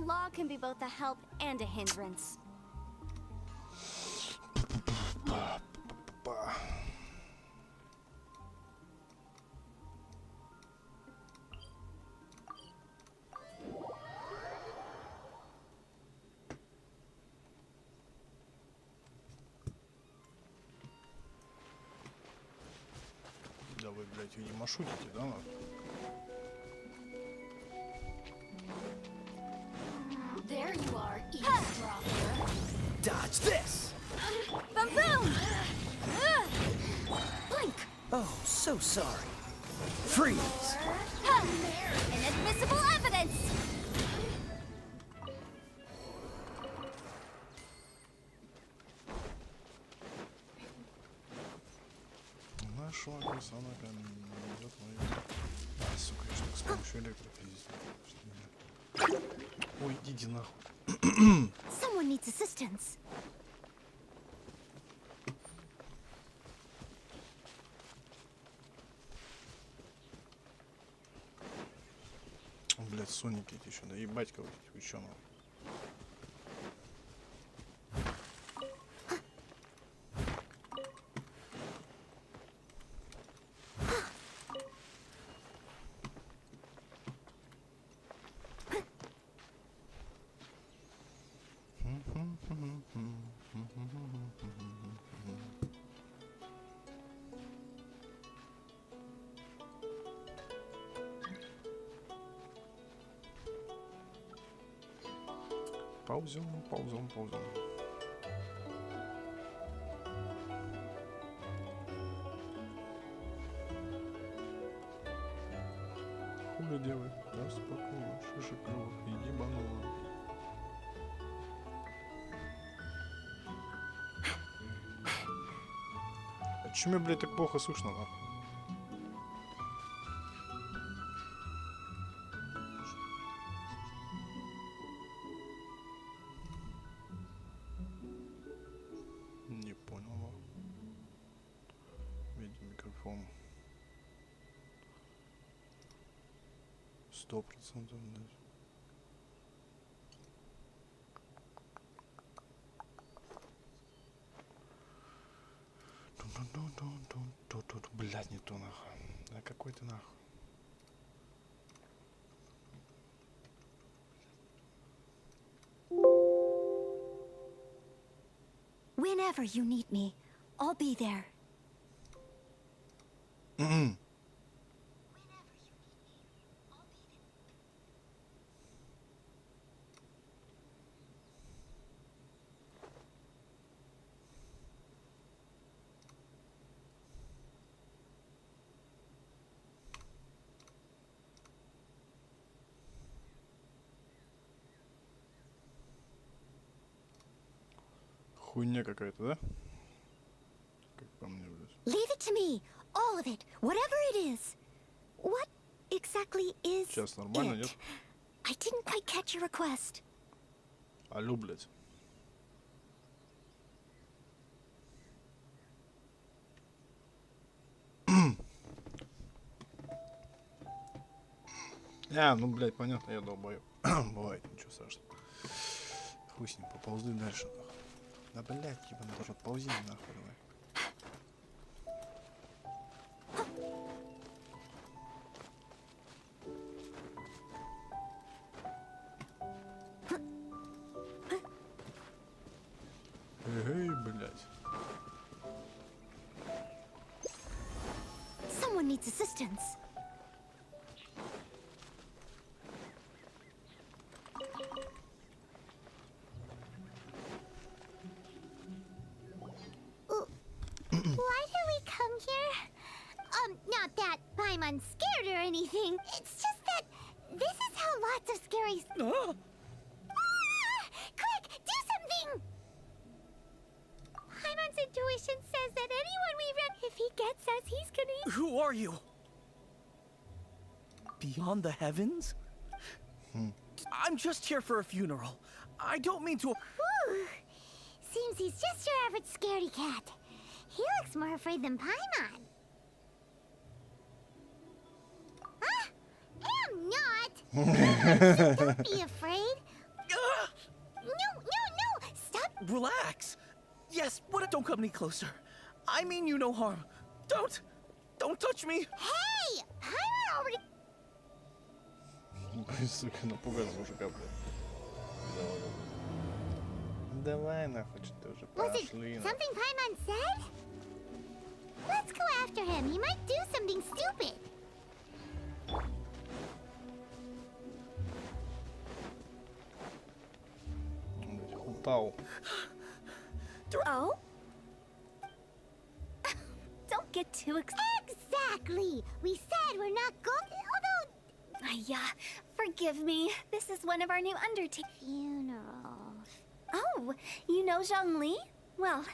law can be both a help and a hindrance. Да вы, блядь, видимо, шутите, да? There you are, eavesdropper. Dodge this! Boom boom! Blink! Oh, so sorry. Freeze! Inadmissible evidence! Нашла красана камень. А, сука, я что, с помощью электрофизики. Ой, иди нахуй. Someone needs assistance. Блядь, соники эти еще, да ебать кого эти ученого. Ползем, ползем, ползем. Хули делай, распакуй, шишек круг, иди банула. А чё мне, блядь, так плохо слышно, нахуй? Не понял. Видео микрофон. 100%, блядь. Блядь, не то нахуй. Да какой ты нахуй. Whenever you need me, I'll be there. Хуйня какая-то, да? Как по мне, блядь. Leave it to me. All of it. Whatever it is. What exactly is Сейчас нормально, it? нет? I didn't quite catch your request. Алло, блядь. Ну, блядь, понятно, я долбоёб. Бывает, ничего страшного. Хуй с ним, поползли дальше, нахуй. Да, блядь, ебаный рот, ползи нахуй, давай. Эй, блядь. Someone needs assistance. Why did we come here? Not that I'm unscared or anything. It's just that this is how lots of scary... Ah! Quick, do something! Paimon's intuition says that anyone we run, if he gets us, he's gonna... Who are you? Beyond the heavens? I'm just here for a funeral. I don't mean to... Whew. Seems he's just your average scaredy cat. He looks more afraid than Paimon. I'm not. So don't be afraid. Relax. Yes, what? Don't come any closer. I mean you no harm. Don't touch me. Hey! Paimon already... Сука, напугал мужика, блядь. Давай нахуй, что ты уже Was it пошли. something Paimon said? Let's go after him. He might do something stupid. Хутау. Oh? Don't get too Exactly. We said we're not going. Although forgive me. This is one of our new undertakings. funerals. Oh, you know Zhongli? Well,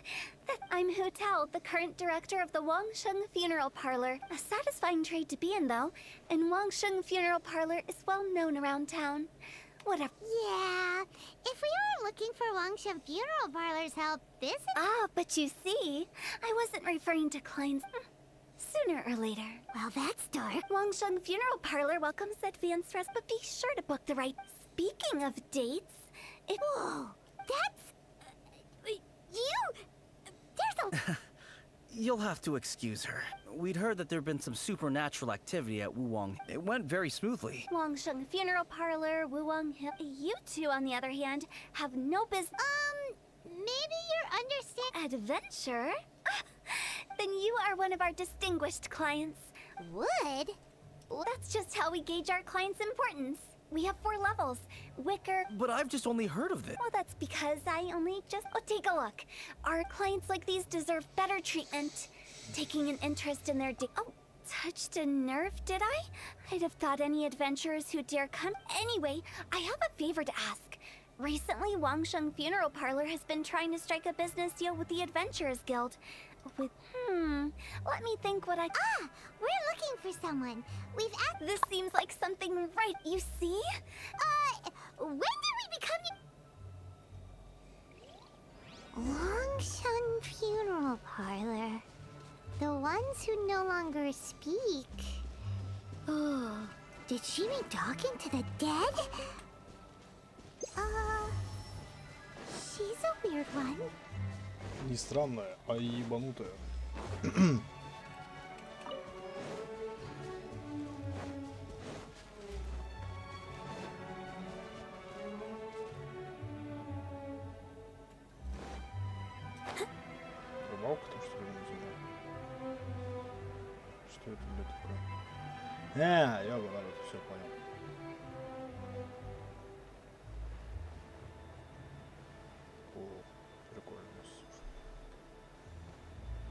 I'm Hu Tao, the current director of the Wangsheng Funeral Parlor. A satisfying trade to be in, though. And Wangsheng Funeral Parlor is well known around town. Whatever. Yeah. If we were looking for Wangshan Funeral Parlor's help, this is... Ah, but you see, I wasn't referring to clients. Sooner or later. Well, that's dark. Wangsheng Funeral Parlor welcomes advanced rest, but be sure to book the right. Speaking of dates, Whoa, that's... There's a... You'll have to excuse her. We'd heard that there'd been some supernatural activity at Wuwang. It went very smoothly. Wangsheng Funeral Parlor, Wuwang Hill. You two, on the other hand, have no business. Maybe you're understand... Adventure? Then you are one of our distinguished clients. Wood? That's just how we gauge our clients' importance. We have 4 levels. Wicker. But I've just only heard of it. Well, that's because I only just... Oh, take a look. Our clients like these deserve better treatment. Taking an interest in their... Oh, touched a nerve, did I? I'd have thought any adventurers who dare come... Anyway, I have a favor to ask. Recently, Wangsheng Funeral Parlor has been trying to strike a business deal with the Adventurers Guild. With... Let me think what I... We're looking for someone. We've asked... This seems like something right, you see? When did we become... Wangshan Funeral Parlor. The ones who no longer speak. Oh, did she mean talking to the dead? She's a weird one. Не странная, а ебанутая. Рыбалка-то что ли называют? Что это, блядь, такое? Ёба, народ, все понял. О, прикольно.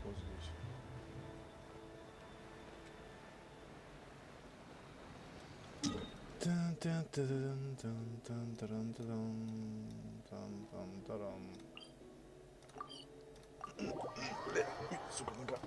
Вот здесь. Сука, нога.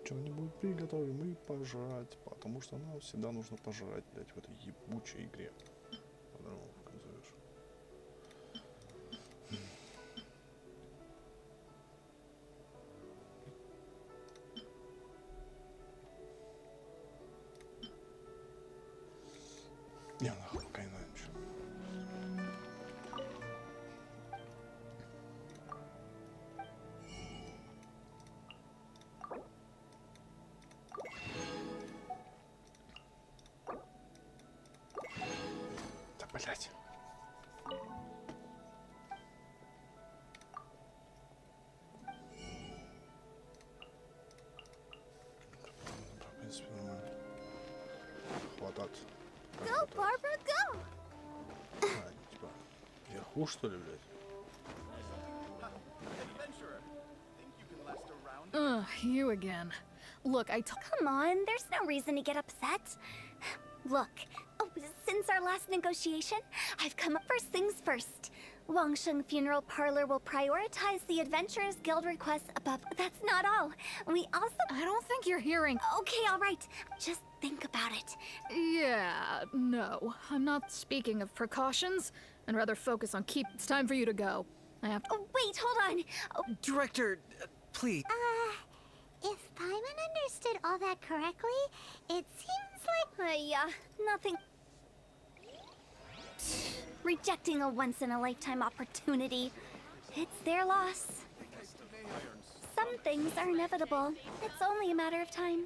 Что-нибудь приготовим и пожрать, потому что нам всегда нужно пожрать, блядь, в этой ебучей игре. По-другому назовешь. Я нахуй пока не знаю ничего. Да, блядь. В принципе, нормально. Хватает. Go, Barbara, go! Типа, вверху, что ли, блядь? Ugh, you again. Look, Come on, there's no reason to get upset. Look, since our last negotiation, I've come up first things first. Wangsheng Funeral Parlor will prioritize the Adventurers Guild requests above. That's not all. We also... I don't think you're hearing. Okay, all right. Just think about it. Yeah, no. I'm not speaking of precautions, and rather focus on It's time for you to go. I have to. Oh, wait, hold on. Oh, Director, please. If Paimon understood all that correctly, it seems like... yeah, nothing. Rejecting a once-in-a-lifetime opportunity. It's their loss. Some things are inevitable. It's only a matter of time.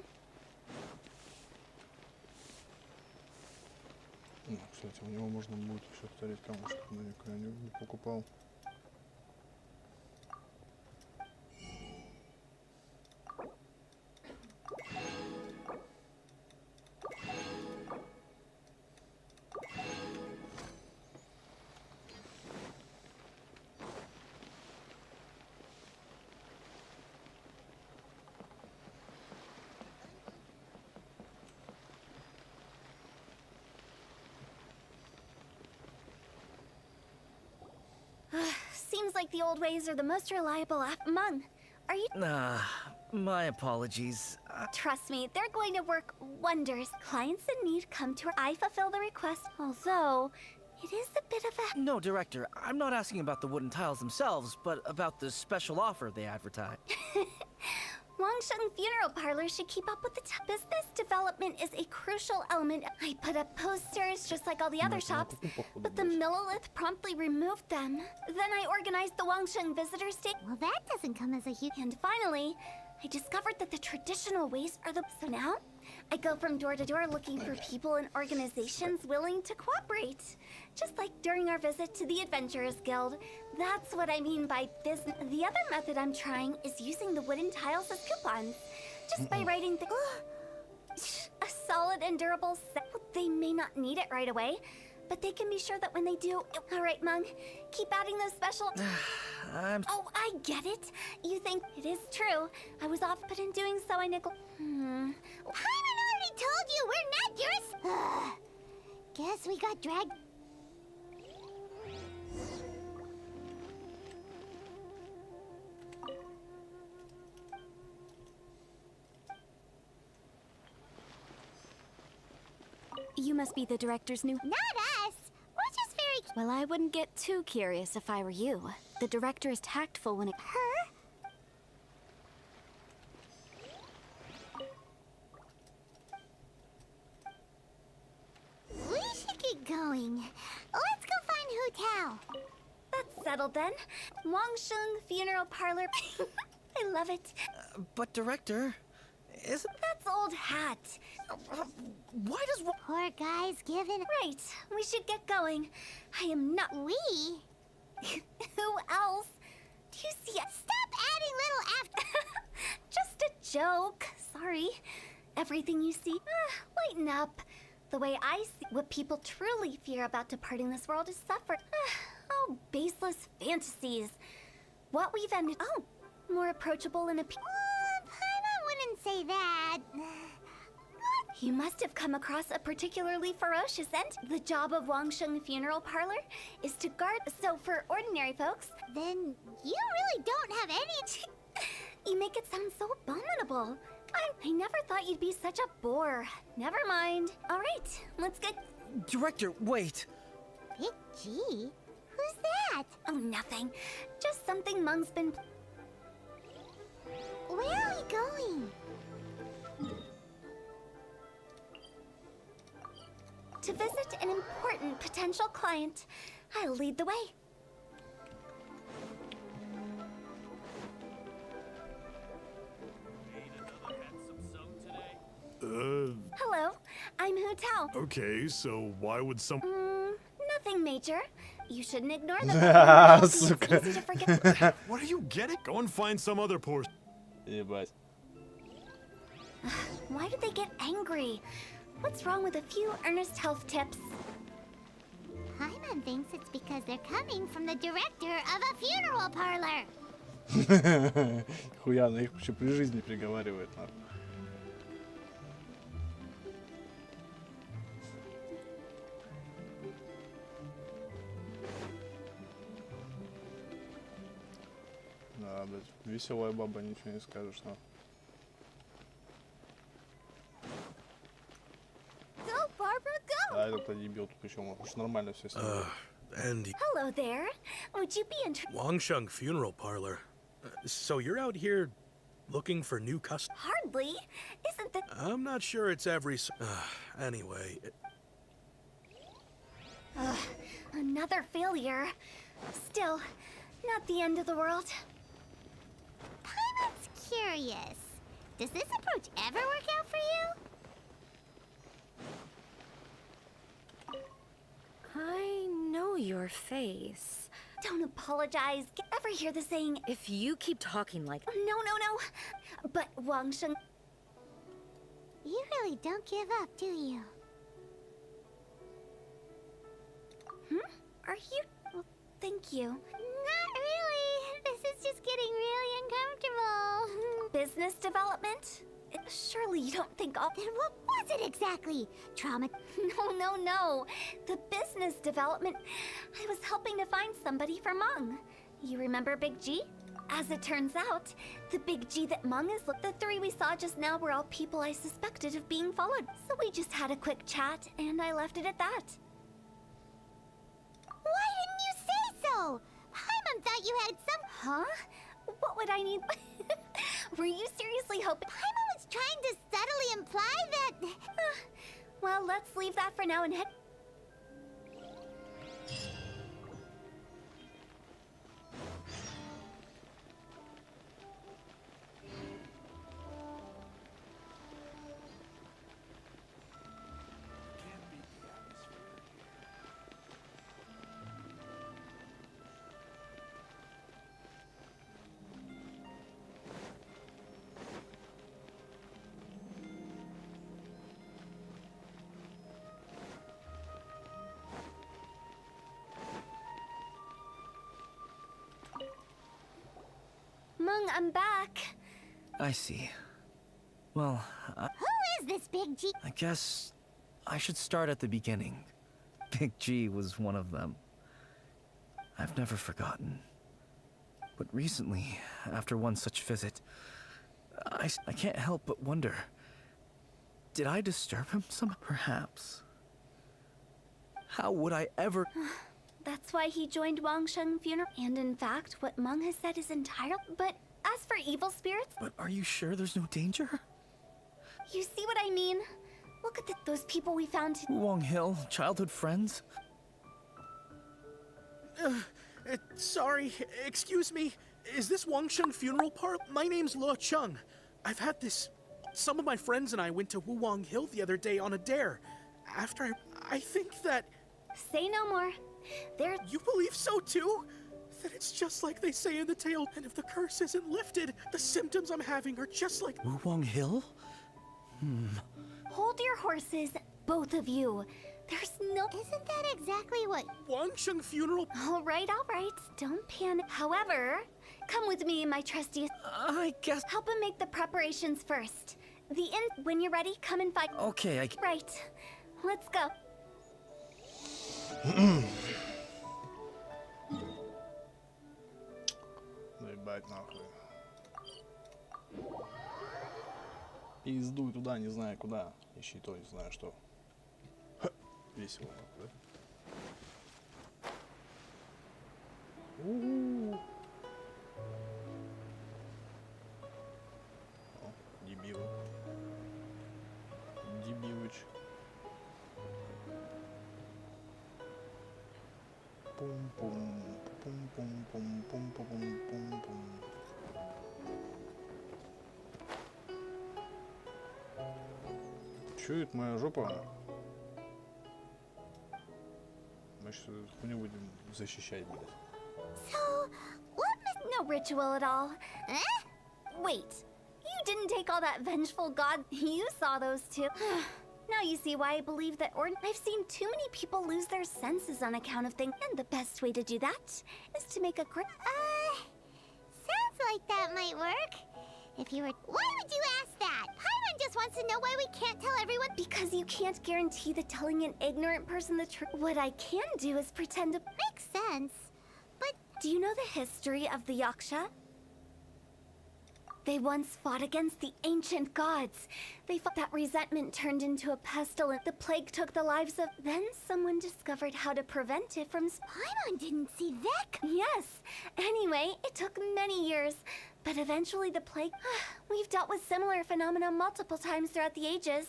Ну, кстати, у него можно будет еще вторить камушек, но никогда не покупал. Seems like the old ways are the most reliable among. Are you? My apologies. Trust me, they're going to work wonders. Clients in need come to her. I fulfill the request, although it is a bit of a... No, Director, I'm not asking about the wooden tiles themselves, but about the special offer they advertise. Wangsheng Funeral Parlor should keep up with the business development is a crucial element. I put up posters just like all the other shops, but the Millilith promptly removed them. Then I organized the Wangsheng Visitors Day. Well, that doesn't come as a huge... And finally, I discovered that the traditional ways are the... So now, I go from door to door looking for people and organizations willing to cooperate. Just like during our visit to the Adventurers Guild. That's what I mean by business. The other method I'm trying is using the wooden tiles as coupons. Just by writing the... a solid and durable set. They may not need it right away, but they can be sure that when they do... Alright, Mung, keep adding those special... Oh, I get it. You think it is true. I was off, but in doing so, I nickel... Paimon already told you we're not yours! Guess we got dragged... You must be the director's new... Not us! We're just very... Well, I wouldn't get too curious if I were you. The director is tactful when it... Her? We should get going. Let's go find Hu Tao. That's settled then. Wangsheng Funeral Parlor. I love it. But Director, isn't... That's old hat. Why does... Poor guy's given... Right, we should get going. I am not... We? Who else? Do you see it? Stop adding little after... Just a joke. Sorry. Everything you see... lighten up. The way I see what people truly fear about departing this world is suffer. Oh, baseless fantasies. What we've ended... Oh, more approachable and Paimon wouldn't say that. You must have come across a particularly ferocious end. The job of Wangsheng Funeral Parlor is to guard... So for ordinary folks... Then you really don't have any... You make it sound so abominable. I never thought you'd be such a bore. Never mind. All right, let's get... Director, wait. Big G? Who's that? Oh, nothing. Just something Mung's been... Where are we going? To visit an important potential client. I'll lead the way. Hello, I'm Hu Tao. Okay, so why would some... Nothing major. You shouldn't ignore them. It's Сука. easy to forget. What are you getting? Go and find some other poor... Ебать. Why did they get angry? What's wrong with a few earnest health tips? Paimon thinks it's because they're coming from the director of a funeral parlor. Хуя, она их еще при жизни приговаривает, нахуй. Да, блядь, веселая баба, ничего не скажешь, нахуй. Go, Barbara, go! А этот дебил тут причем, уж нормально все с ним. And Hello there. Would you be interested? Wangsheng Funeral Parlor. So you're out here looking for new customers? Hardly. Isn't that... I'm not sure it's every. Anyway, Ugh, another failure. Still, not the end of the world. Paimon's curious. Does this approach ever work out for you? I know your face. Don't apologize. Ever hear the saying, If you keep talking like no, no, no. But Wang Sheng... You really don't give up, do you? Are you... Well, thank you. Not really. This is just getting really uncomfortable. Business development? Surely you don't think I'll... Then what was it exactly? Trauma? No, no, no. The business development. I was helping to find somebody for Meng. You remember Big G? As it turns out, the Big G that Meng is... The three we saw just now were all people I suspected of being followed. So we just had a quick chat, and I left it at that. Why didn't you say so? Paimon thought you had some... Huh? What would I need? Were you seriously hoping... Paimon was trying to subtly imply that... Well, let's leave that for now and head... Meng, I'm back. I see. Well, Who is this Big G? I guess I should start at the beginning. Big G was one of them. I've never forgotten. But recently, after one such visit, I can't help but wonder. Did I disturb him some? Perhaps. How would I ever... That's why he joined Wang Sheng Funeral. And in fact, what Meng has said is entirely... But as for evil spirits... But are you sure there's no danger? You see what I mean? Look at those people we found... Wong Hill, childhood friends? Sorry, excuse me. Is this Wangsheng Funeral Parlor? My name's Luo Chung. I've had this. Some of my friends and I went to Wuwang Hill the other day on a dare. After I think that. Say no more. There... You believe so too? That it's just like they say in the tale, and if the curse isn't lifted, the symptoms I'm having are just like. Wuwang Hill? Hold your horses, both of you. There's no... Isn't that exactly what... Wangsheng Funeral. All right. Don't panic. However, come with me, my trusty... I guess... Help him make the preparations first. When you're ready, come and fight. Okay, Right. Let's go. Наебать нахуй. Пиздуй туда, не знаю куда. Ищи то, не знаю что. Ха, весело нахуй, да? У-у-у. О, дебилы. Дебилыч. Пум-пум. Пум-пум-пум-пум-пум-пум-пум. Чё это моя жопа? Мы сейчас эту хуйню будем защищать, блядь. So, what No ritual at all. Eh? Wait. You didn't take all that vengeful god. You saw those too. Now you see why I believe that I've seen too many people lose their senses on account of things. And the best way to do that is to make a great... Sounds like that might work. If you were... Why would you ask that? Paimon just wants to know why we can't tell everyone... Because you can't guarantee that telling an ignorant person the truth. What I can do is pretend to... Makes sense. But... Do you know the history of the Yaksha? They once fought against the ancient gods. They fought that resentment turned into a pestilence. The plague took the lives of... Then someone discovered how to prevent it from... Paimon didn't see that. Yes. Anyway, it took many years. But eventually the plague... We've dealt with similar phenomena multiple times throughout the ages.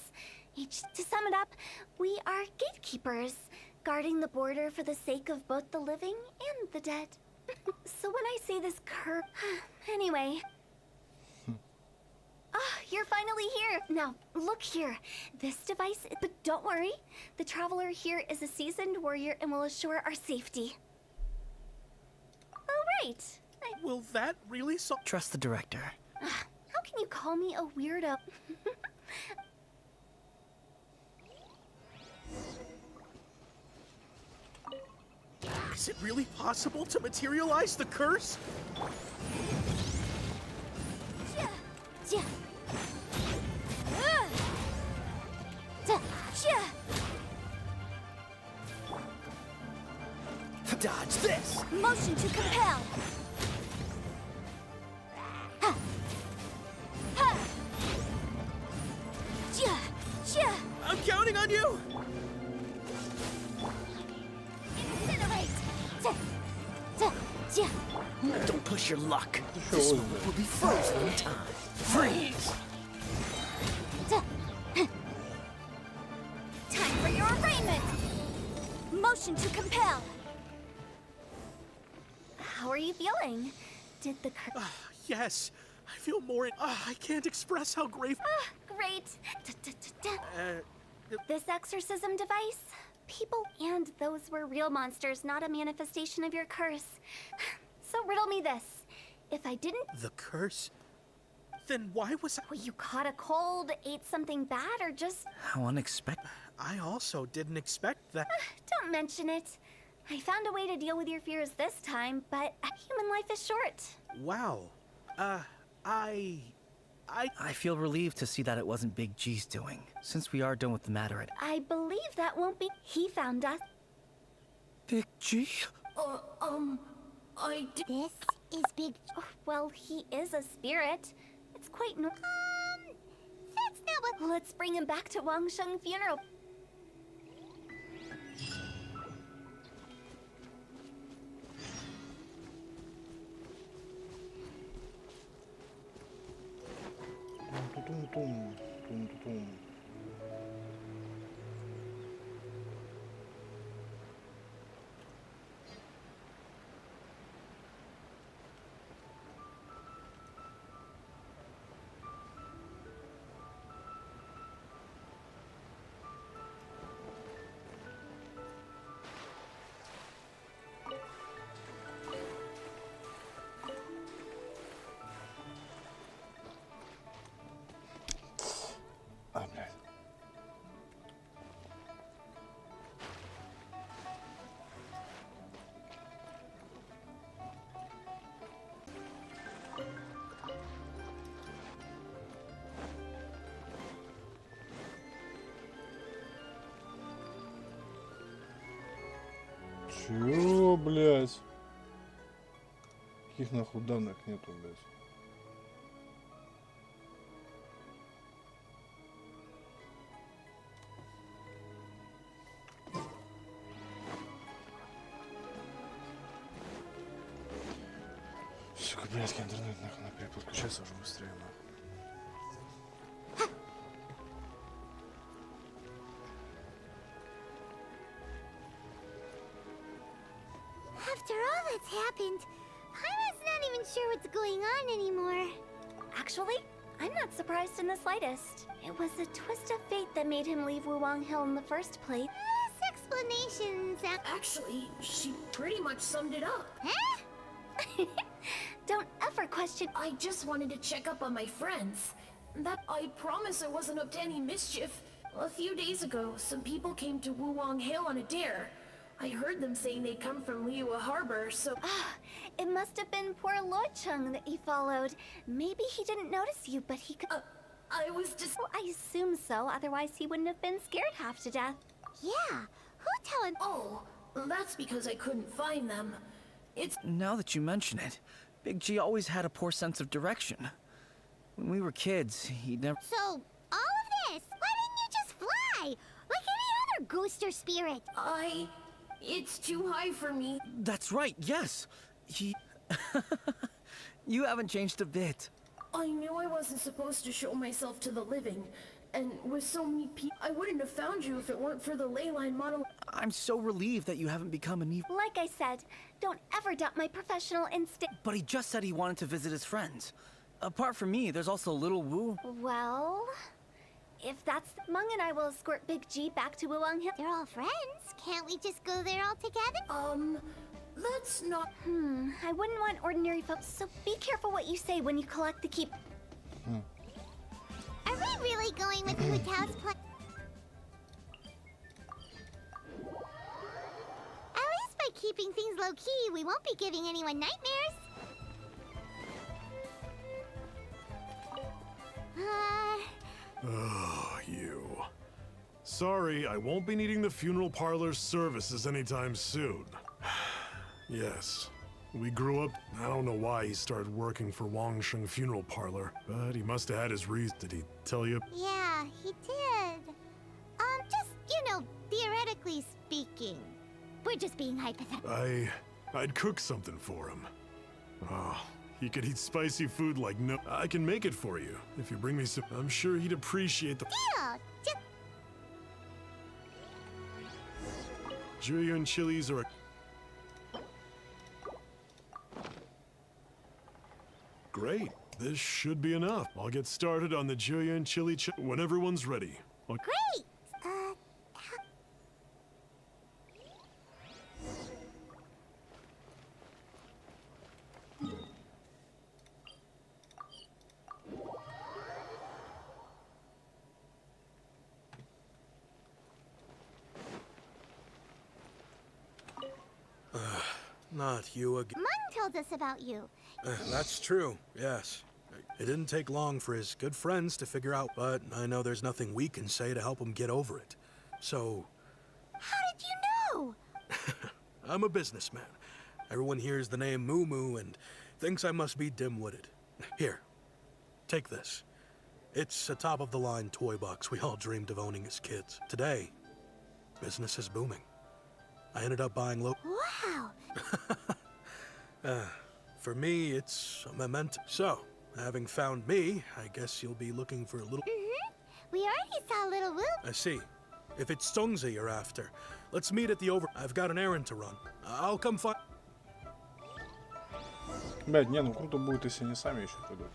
To sum it up, we are gatekeepers, guarding the border for the sake of both the living and the dead. So when I say this Anyway... You're finally here! Now, look here. This device... But don't worry. The Traveler here is a seasoned warrior and will assure our safety. Oh, right. Will that really solve? Trust the director. How can you call me a weirdo? Is it really possible to materialize the curse? Dodge this! Motion to compel! I'm counting on you! Don't push your luck. This one will be frozen in time. Freeze! Time for your arraignment! Motion to compel! How are you feeling? Did the Yes, I feel more. I can't express how grateful. Great. This exorcism device? People and those were real monsters, not a manifestation of your curse. So riddle me this. If I didn't... The curse? Then why was I... Well, you caught a cold, ate something bad, or just... How unexpected. I also didn't expect that. Don't mention it. I found a way to deal with your fears this time, but human life is short. Wow. I feel relieved to see that it wasn't Big G's doing, since we are done with the matter. I believe that won't be... He found us. Big G? I did. This is Big... Oh, well, he is a spirit. It's quite That's not what... Let's bring him back to Wangsheng funeral. Тум-тум-тум. Блядь. Чё, блядь? Каких нахуй данных нету, блядь? Сука, блядский интернет, нахуй, надо переподключаться уже быстрее, нахуй. After all that's happened, Paimon's not even sure what's going on anymore. Actually, I'm not surprised in the slightest. It was a twist of fate that made him leave Wuwang Hill in the first place. This explanation's... Actually, she pretty much summed it up. Huh? Don't ever question... I just wanted to check up on my friends. That I promise I wasn't up to any mischief. A few days ago, some people came to Wuwang Hill on a dare. I heard them saying they'd come from Liyue Harbor, so... It must have been poor Lo Chung that you followed. Maybe he didn't notice you, but he could... I was just... Well, I assume so, otherwise he wouldn't have been scared half to death. Yeah, who telling... Oh, that's because I couldn't find them. It's... Now that you mention it, Big G always had a poor sense of direction. When we were kids, he'd never. So, all of this, why didn't you just fly? Like any other ghost or spirit? It's too high for me. That's right, yes! He. You haven't changed a bit. I knew I wasn't supposed to show myself to the living. And with so many people, I wouldn't have found you if it weren't for the ley line model. I'm so relieved that you haven't become an evil. Like I said, don't ever doubt my professional instinct. But he just said he wanted to visit his friends. Apart from me, there's also Little Wu. Well, if that's... Mung and I will escort Big G back to Wuwang Hill. They're all friends. Can't we just go there all together? Let's not... I wouldn't want ordinary folks, so be careful what you say when you collect the keep. Are we really going with Hu Tao's plan? At least by keeping things low-key, we won't be giving anyone nightmares. Oh, you. Sorry, I won't be needing the funeral parlor's services anytime soon. Yes. We grew up. I don't know why he started working for Wangsheng Funeral Parlor, but he must have had his reason. Did he tell you? Yeah, he did. Just, theoretically speaking. We're just being hypothetical. I'd cook something for him. Oh, he could eat spicy food like no. I can make it for you if you bring me some. I'm sure he'd appreciate the. Deal! Just Julian chilies are. Great. This should be enough. I'll get started on the Julian chili when everyone's ready. great! Not you again. Mung told us about you. That's true, yes. It didn't take long for his good friends to figure out, but I know there's nothing we can say to help him get over it. So, How did you know? I'm a businessman. Everyone hears the name Moo Moo and thinks I must be dim-witted. Here, take this. It's a top-of-the-line toy box we all dreamed of owning as kids. Today, business is booming. I ended up buying Wow! For me, it's a memento. So, having found me, I guess you'll be looking for a little... We already saw Little Wu. I see. If it's Stungza you're after, let's meet at the over... I've got an errand to run. I'll come find... Блядь, не, ну круто будет, если они сами еще придут.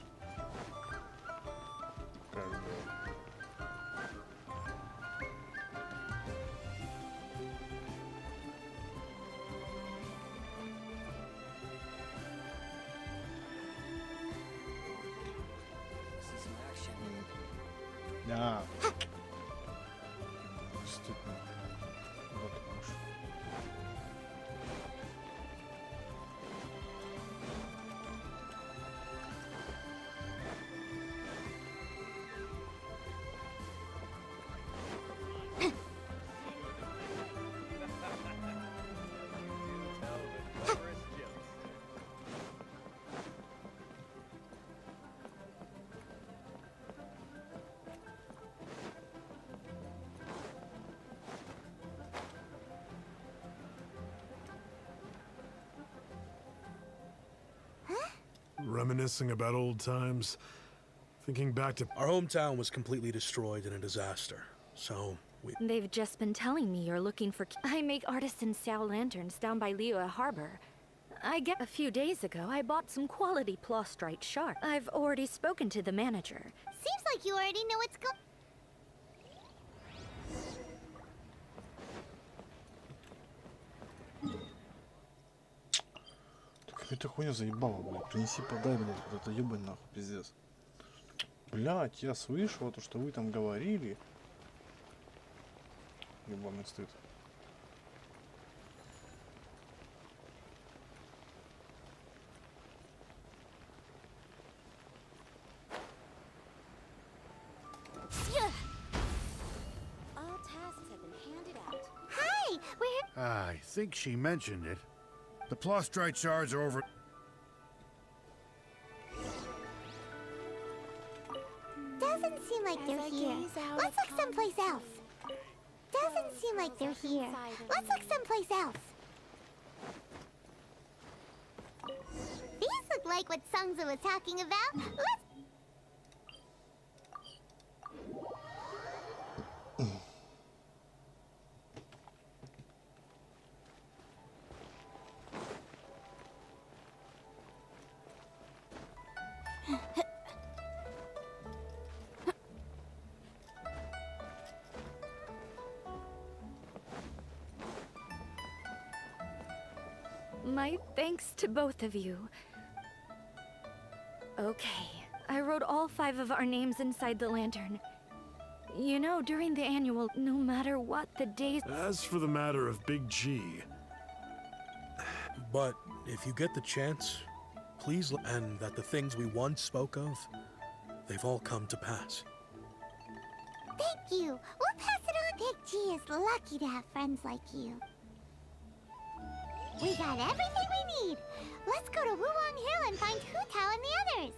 Как бы. Да. Действительно. Вот уж. Reminiscing about old times. Thinking back to. Our hometown was completely destroyed in a disaster, so we... They've just been telling me you're looking for... I make artisan Sao lanterns down by Liyue Harbor. I get... A few days ago, I bought some quality plastrite shard. I've already spoken to the manager. Seems like you already know what's going... Какая-то хуйня заебала, блядь. Принеси, подай, блядь. Вот это ебань нахуй, пиздец. Блядь, я слышал то, что вы там говорили. Ебаный стыд. All tasks have been handed out. Hi! We're... I think she mentioned it. The plastrite shards are over. Doesn't seem like they're here. Let's look someplace else. Doesn't seem like they're here. Let's look someplace else. These look like what Sungza was talking about. Let's... My thanks to both of you. Okay, I wrote all 5 of our names inside the lantern. You know, during the annual, no matter what the days... As for the matter of Big G, But if you get the chance, please and that the things we once spoke of, they've all come to pass. Thank you. We'll pass it on. Big G is lucky to have friends like you. We got everything we need. Let's go to Wuwang Hill and find Hu Tao and the others.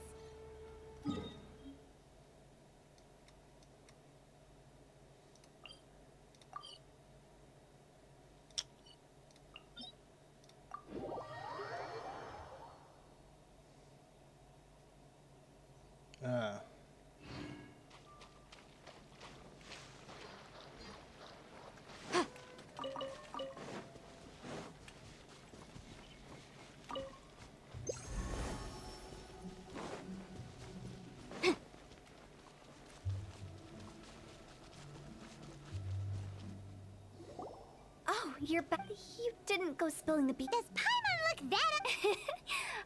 А. Oh, you're back. You didn't go spilling the beans. Does Paimon look that...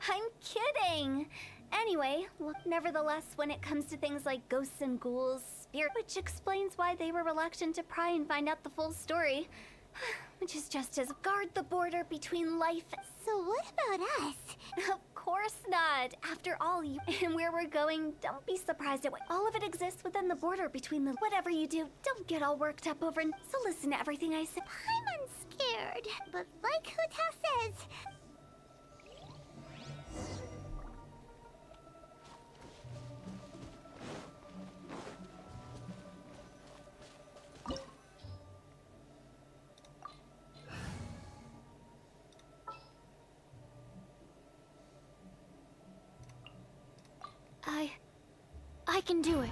I'm kidding. Anyway, look, nevertheless, when it comes to things like ghosts and ghouls, spirit, which explains why they were reluctant to pry and find out the full story. Which is just as guard the border between life. So what about us? Of course not. After all, you and where we're going, don't be surprised at what all of it exists within the border between the whatever you do. Don't get all worked up over. So listen to everything I said. Paimon's scared, but like Hu Tao says, I can do it.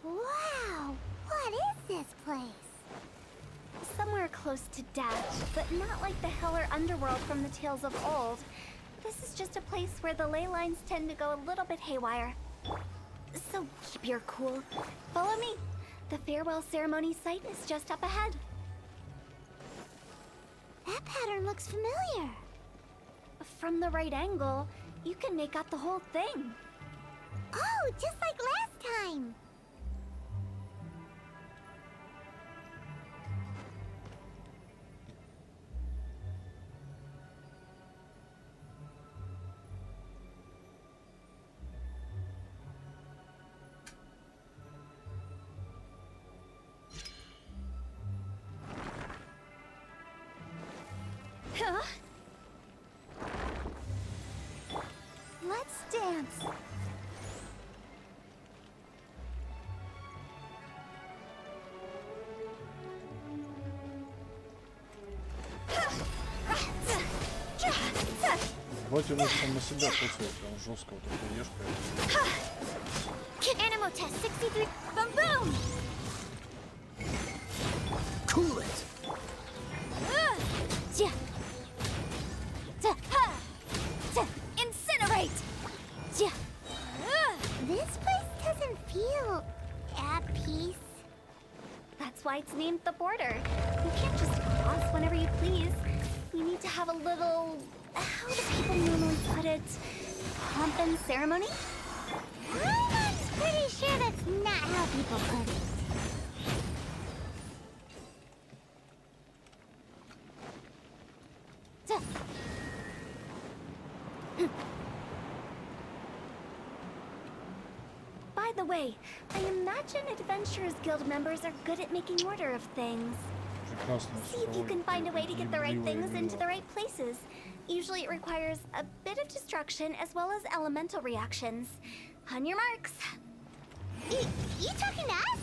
wow, what is this place? Somewhere close to death, but not like the hell or underworld from the tales of old. This is just a place where the ley lines tend to go a little bit haywire. So keep your cool. Follow me. The farewell ceremony site is just up ahead. That pattern looks familiar. From the right angle, you can make out the whole thing. Oh, just like last time. Huh? Let's dance. Батя лучше там на себя пуцает, прям жестко вот эту ешку. Animal test 63. Boom boom. Cool it! Incinerate! This place doesn't feel at peace. That's why it's named the border. You can't just cross whenever you please. You need to have a little... How do people normally put it? Pomp and ceremony? I'm pretty sure that's not how people put it. By the way, I imagine Adventurers Guild members are good at making order of things. Прекрасно. See if you can find a way to get the right things into the right places. Usually it requires a bit of destruction as well as elemental reactions. On your marks. You talking to us?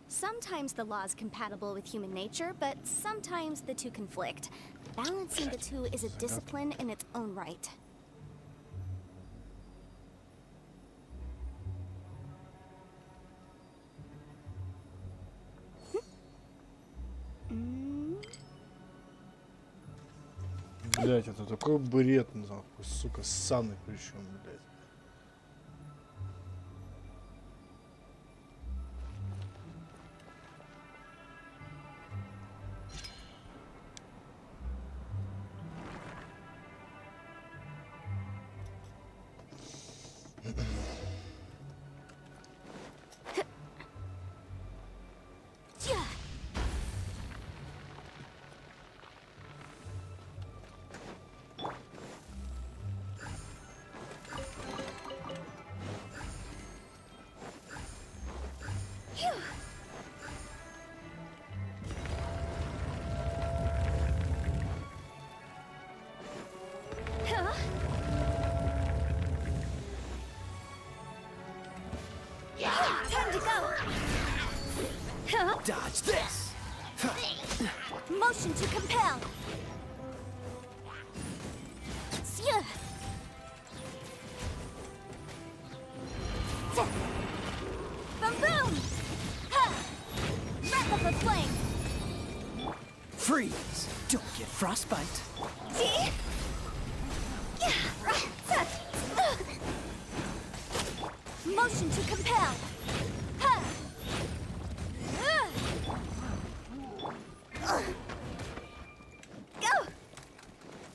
Sometimes the law is compatible with human nature, but sometimes the two conflict. Balancing the two is a discipline in its own right. Блять, это такой бред, нахуй, сука, ссаный причем, блять. Time to go! Dodge this! Motion to compel! Boom boom! Breath of the flame! Freeze! Don't get frostbite. See? Motion to compel! Go!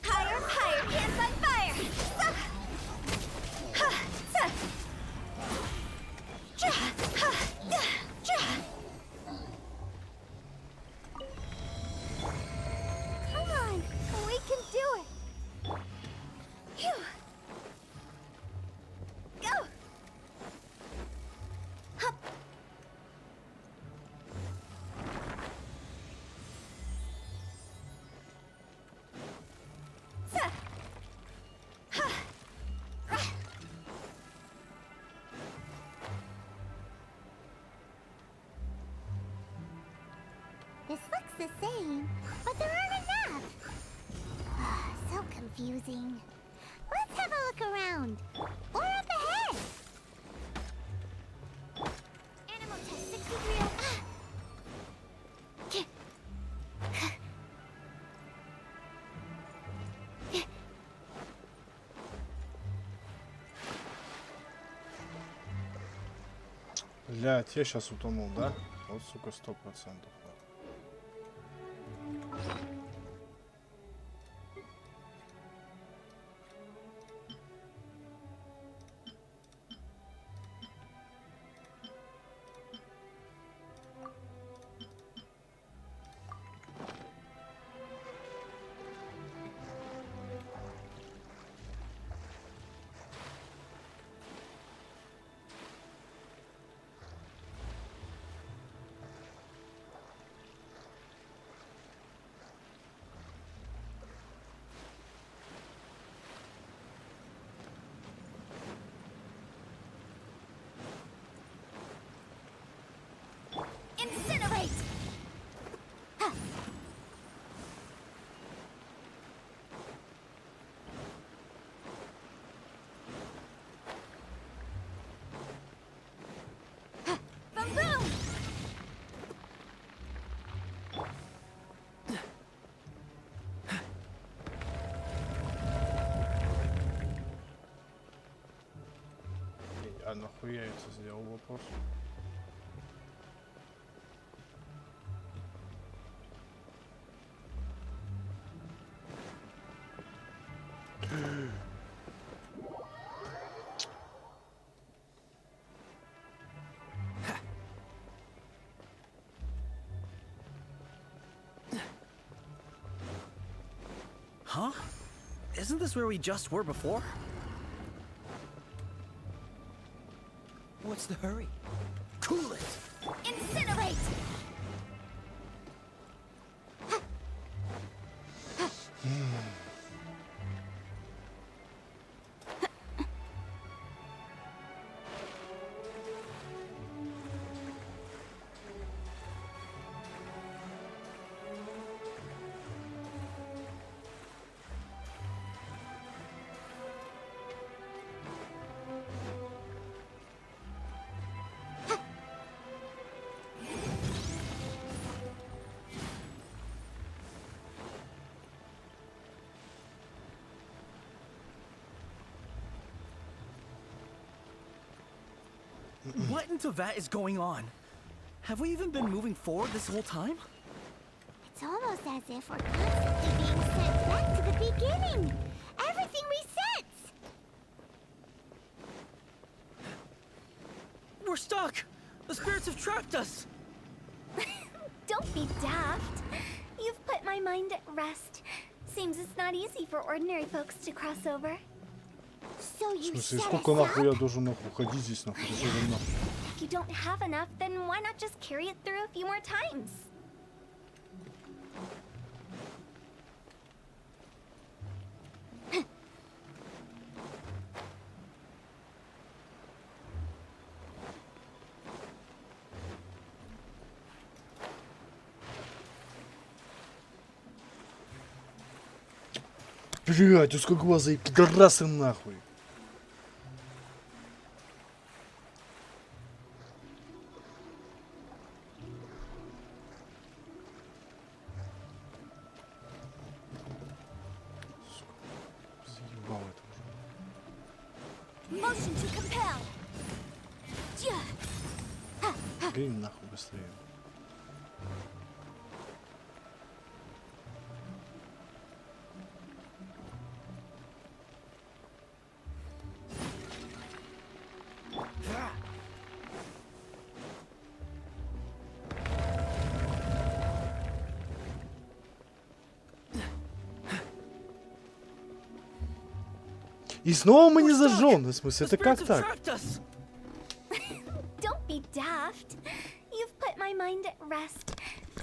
Higher, higher, hands on fire! Come on, we can do it! Phew. Go! Hup! This looks the same, but there aren't enough. So confusing. Let's have a look around. Or up ahead. Animal test 63. Блять, я сейчас утонул, да? Вот, сука, 100%. А нахуя я это сделал вопрос? Huh? Isn't this where we just were before? What's the hurry? Cool it! Incinerate! What in Teyvat is going on? Have we even been moving forward this whole time? It's almost as if we're constantly being sent back to the beginning. Everything resets. We're stuck! The spirits have trapped us! Don't be daft. You've put my mind at rest. Seems it's not easy for ordinary folks to cross over. So В you смысле, set сколько us нахуй я up? должен нахуй ходить здесь нахуй? Зачем нахуй? If you don't have enough, then why not just carry it through a few more times? Блять, узкоглазые пидорасы нахуй. Заебал это уже. Motion to compel. Блин, нахуй быстрее. И снова мы не зажжены, в смысле, The это как spirits have так? trapped us! Don't be daft. You've put my mind at rest.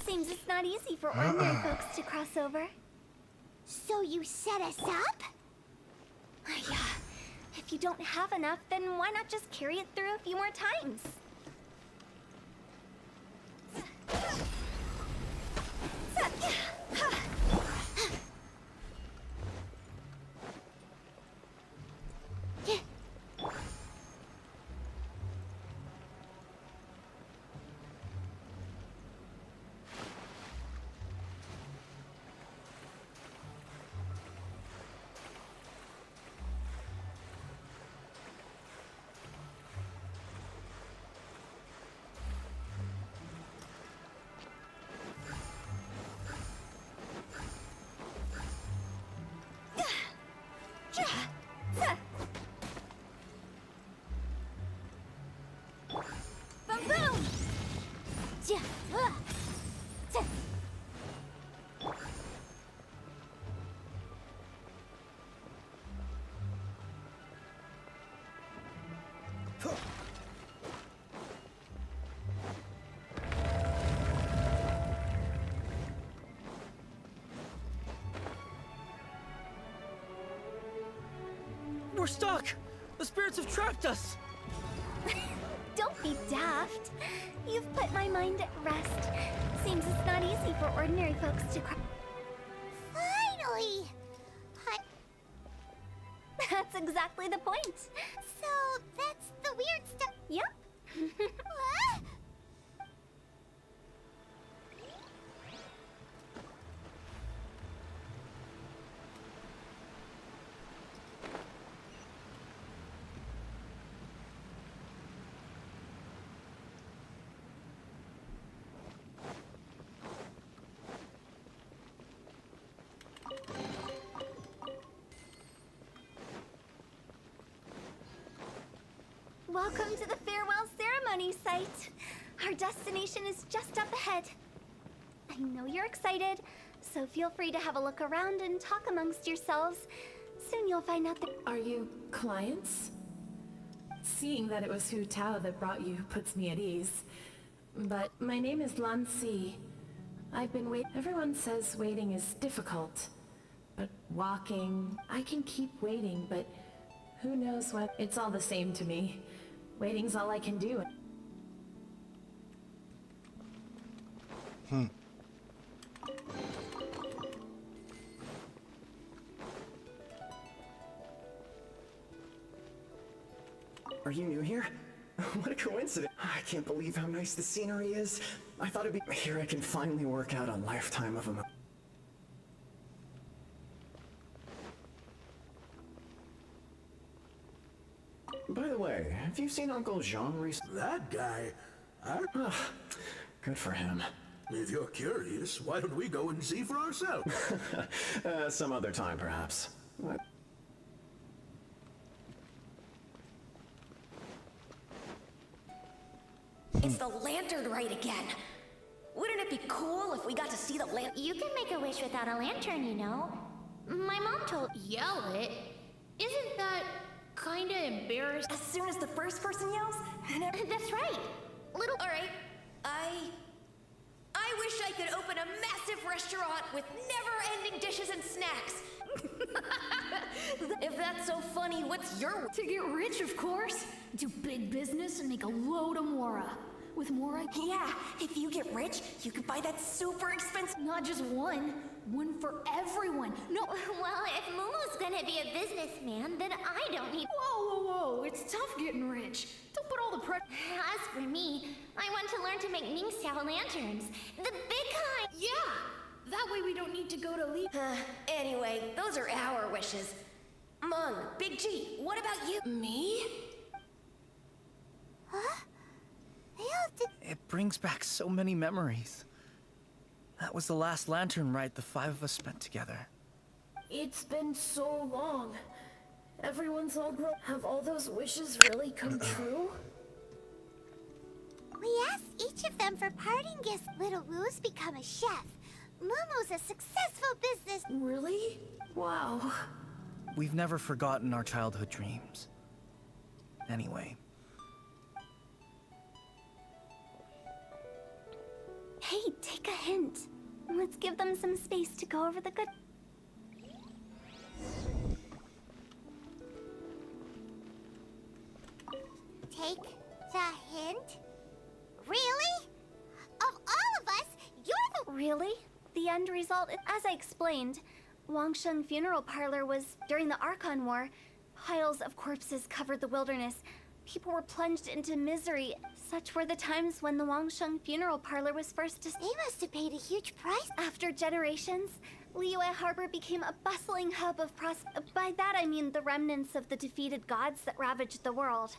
Seems it's not easy for ordinary folks to cross over. So you set us up? Yeah. If you don't have enough, then why not just carry it through a few more times? Boom boom! We're stuck! The spirits have trapped us! Don't be daft. You've put my mind at rest. Seems it's not easy for ordinary folks to cross. Finally! That's exactly the point. So that's the weird stuff. Yep. What? Welcome to the farewell ceremony site. Our destination is just up ahead. I know you're excited, so feel free to have a look around and talk amongst yourselves. Soon you'll find out that— Are you clients? Seeing that it was Hu Tao that brought you puts me at ease. But my name is Lan Si. I've been waiting. Everyone says waiting is difficult. But walking, I can keep waiting, but who knows what? It's all the same to me. Waiting's all I can do. Are you new here? What a coincidence. I can't believe how nice the scenery is. I thought it'd be here. I can finally work out a lifetime of emotion. By the way, have you seen Uncle Jean recently? That guy? Good for him. If you're curious, why don't we go and see for ourselves? Some other time, perhaps. What? It's the lantern rite again. Wouldn't it be cool if we got to see the lantern? You can make a wish without a lantern, you know. My mom told— Yell it? Isn't that kinda embarrassing? As soon as the first person yells, That's right. Little— Alright, I wish I could open a massive restaurant with never-ending dishes and snacks. If that's so funny, what's your— To get rich, of course. Do big business and make a load of Mora. With Mora, Yeah, if you get rich, you could buy that super expensive— not just one for everyone. No, Well, if Momo's gonna be a businessman, then I don't need— whoa, it's tough getting rich. Don't put all the pressure. As for me, I want to learn to make Ming Xiao lanterns. The big kind! Yeah! That way we don't need to go to Lee. Anyway, those are our wishes. Mung, Big G, what about you? Me? Huh? They all did— It brings back so many memories. That was the last lantern rite the five of us spent together. It's been so long. Everyone's all grown. Have all those wishes really come true? We asked each of them for parting gifts. Little Wu's become a chef. Momo's a successful business— Really? Wow. We've never forgotten our childhood dreams. Anyway, Hey, take a hint. Let's give them some space to go over the good— Take the hint? Really? Of all of us, you're the— Really? The end result, as I explained, Wangsheng Funeral Parlor was during the Archon War. Piles of corpses covered the wilderness. People were plunged into misery. Such were the times when the Wangsheng Funeral Parlor was first They must have paid a huge price. After generations, Liyue Harbor became a bustling hub of By that I mean the remnants of the defeated gods that ravaged the world.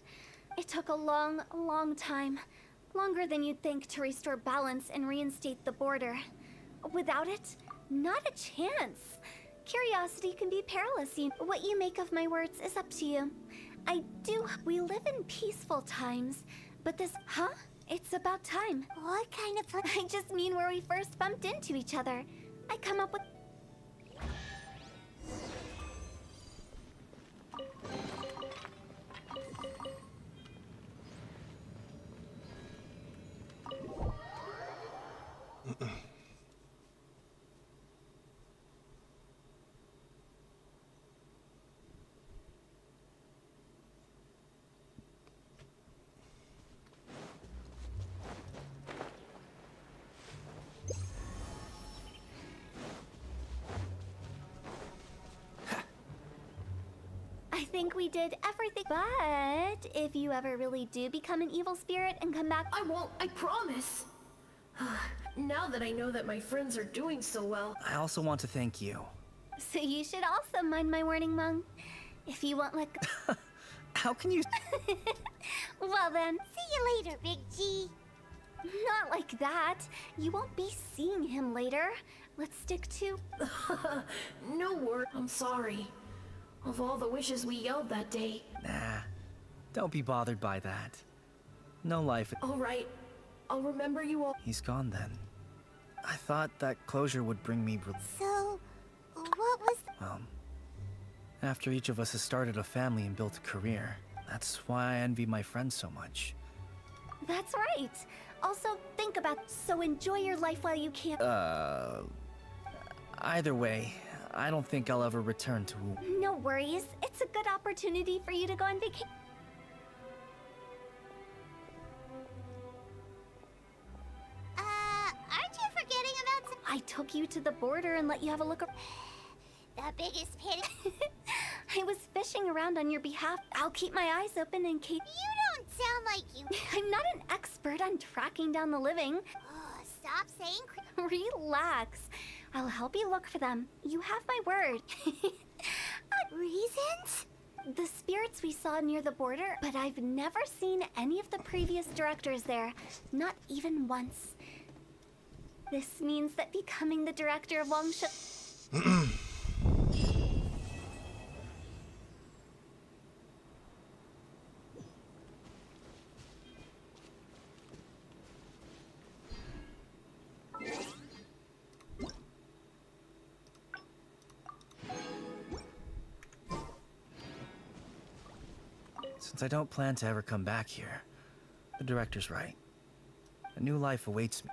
It took a long, long time. Longer than you'd think to restore balance and reinstate the border. Without it, not a chance. Curiosity can be perilous. What you make of my words is up to you. We live in peaceful times, but this— Huh? It's about time. What kind of— I just mean where we first bumped into each other. I come up with— I think we did everything. But if you ever really do become an evil spirit and come back— I won't, I promise. Now that I know that my friends are doing so well. I also want to thank you. So you should also mind my warning, Mung. If you won't let go— How can you? Well then, See you later, Big G. not like that. You won't be seeing him later. Let's stick to— No word. I'm sorry. Of all the wishes we yelled that day. Nah, Don't be bothered by that. No life. All right. I'll remember you all. He's gone then. I thought that closure would bring me So, what was... well, after each of us has started a family and built a career, that's why I envy my friends so much. That's right. Also, think about, so enjoy your life while you can. Either way, I don't think I'll ever return to No worries. It's a good opportunity for you to go on vacation. Aren't you forgetting about some... I took you to the border and let you have a look. The biggest pity. I was fishing around on your behalf. I'll keep my eyes open in case. You don't sound like you... I'm not an expert on tracking down the living. Oh, stop saying... Relax. I'll help you look for them. You have my word. Reasons? The spirits we saw near the border, but I've never seen any of the previous directors there. Not even once. This means that becoming the director of Wangshan... Since I don't plan to ever come back here, the director's right. A new life awaits me.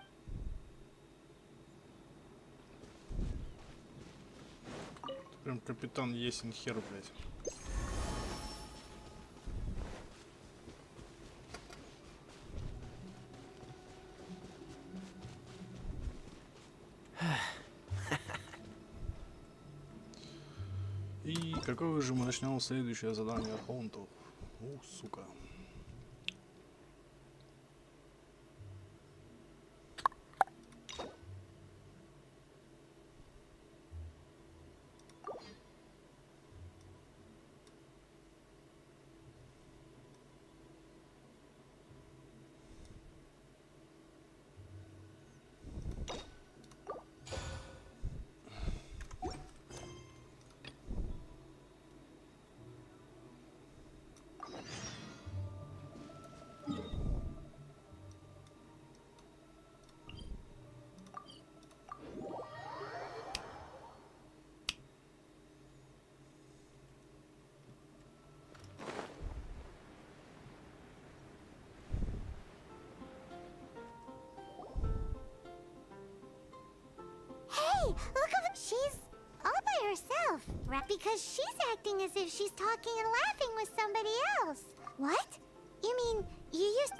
Прям капитан Есен хер, блядь. И какое же мы начнем следующее задание Архонтов? Сука. Hey, look at... She's all by herself. Right? Because she's acting as if she's talking and laughing with somebody else. What? You mean, you used...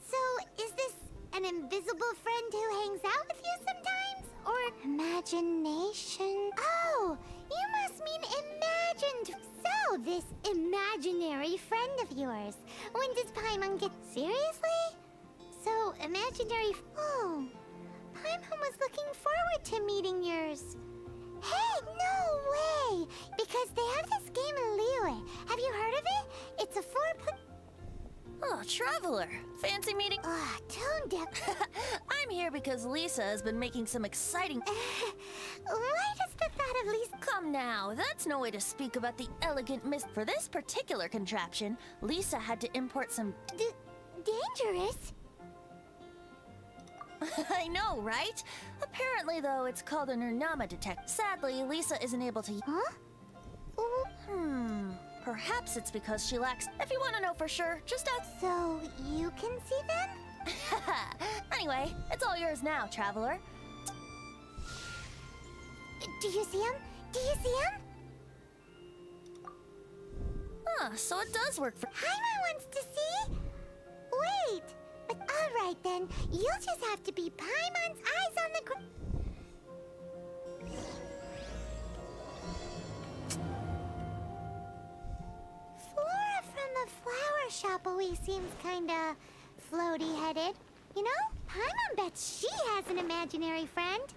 so is this an invisible friend who hangs out with you sometimes? Or imagination? Oh, you must mean imagined. So, this imaginary friend of yours. When does Paimon get... Seriously? So, imaginary... Oh... Paimon was looking forward to meeting yours. Hey, no way! Because they have this game in Liyue. Have you heard of it? It's a Oh, Traveler. Fancy meeting? Tone deaf. I'm here because Lisa has been making some exciting... Why does the thought of Lisa... Come now, that's no way to speak about the elegant mist. For this particular contraption, Lisa had to import some... dangerous? I know, right? Apparently, though, it's called an Urnama detect. Sadly, Lisa isn't able to... Huh? Perhaps it's because she lacks... If you want to know for sure, just ask... So, you can see them? Anyway, it's all yours now, Traveler. Do you see him? Do you see him? So it does work for... Paimon wants to see? Wait! But alright then, you'll just have to be Paimon's eyes on the ground. Flora from the flower shop always seems kinda floaty-headed. You know, Paimon bets she has an imaginary friend.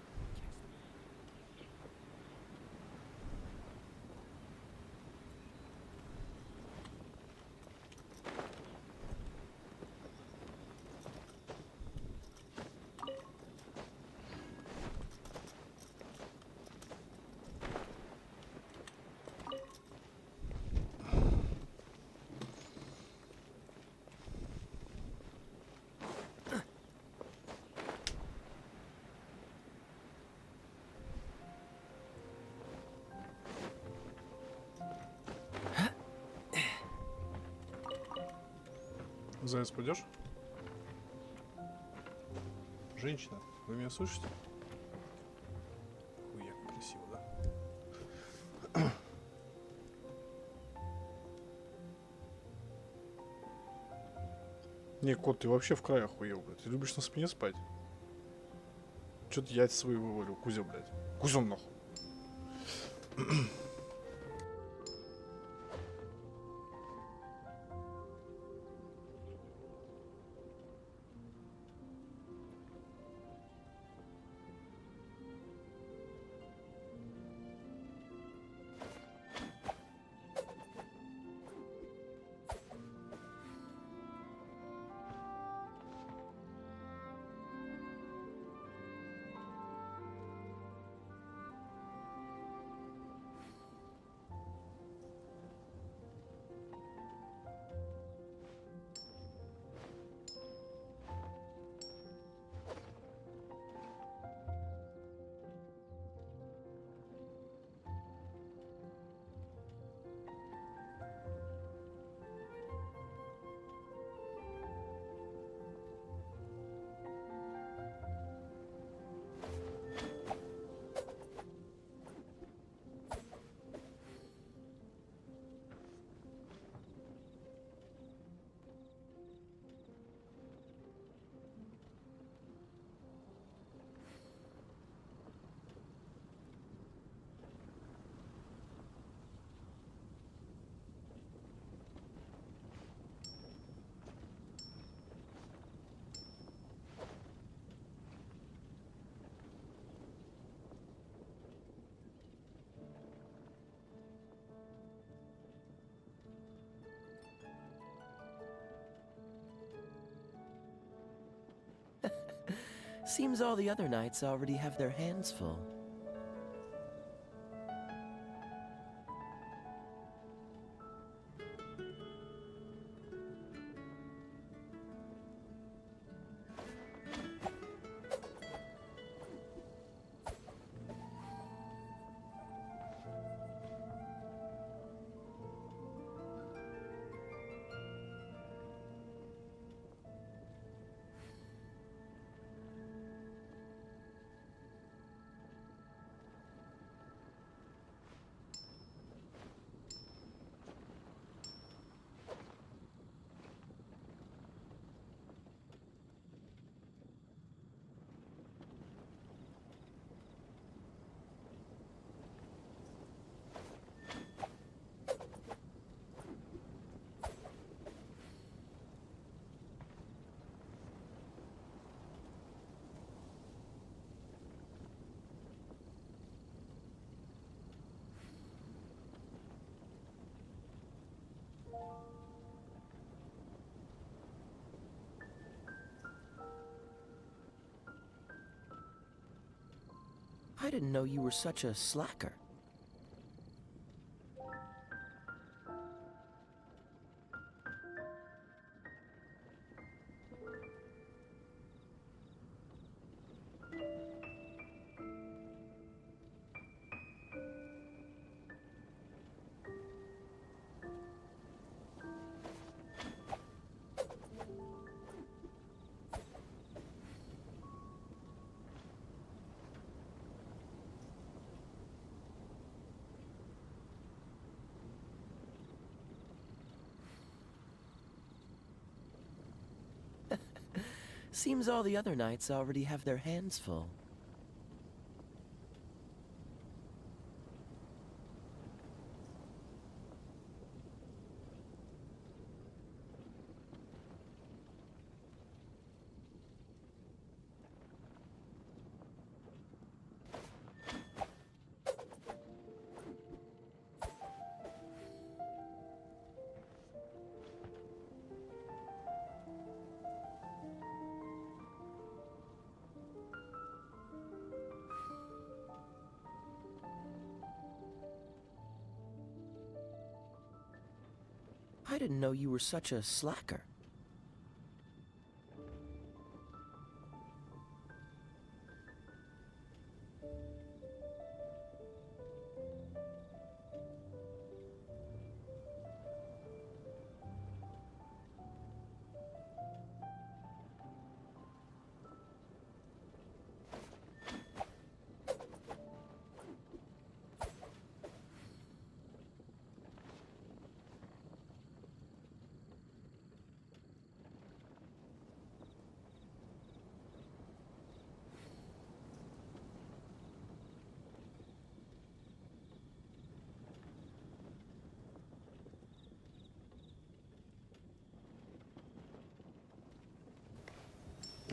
Заяц, пойдешь? Женщина, вы меня слышите? Хуя, красиво, да? Не, кот, ты вообще в край охуел, блядь. Ты любишь на спине спать? Чё ты яйца свои вывалил, Кузя, блядь? Кузон нахуй. Seems all the other knights already have their hands full. I didn't know you were such a slacker. Seems all the other knights already have their hands full. I didn't know you were such a slacker.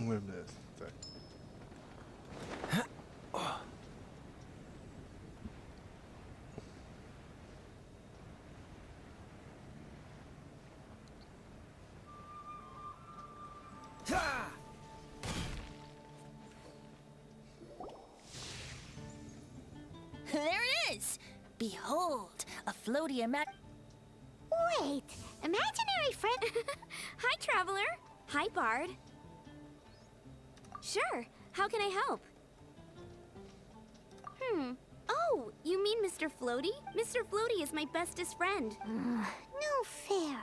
Ой, блядь. Так. There it is! Behold, a floaty Wait, imaginary friend. Hi, Traveler. Hi, Bard. Sure. How can I help? Oh, you mean Mr. Floaty? Mr. Floaty is my bestest friend. No fair.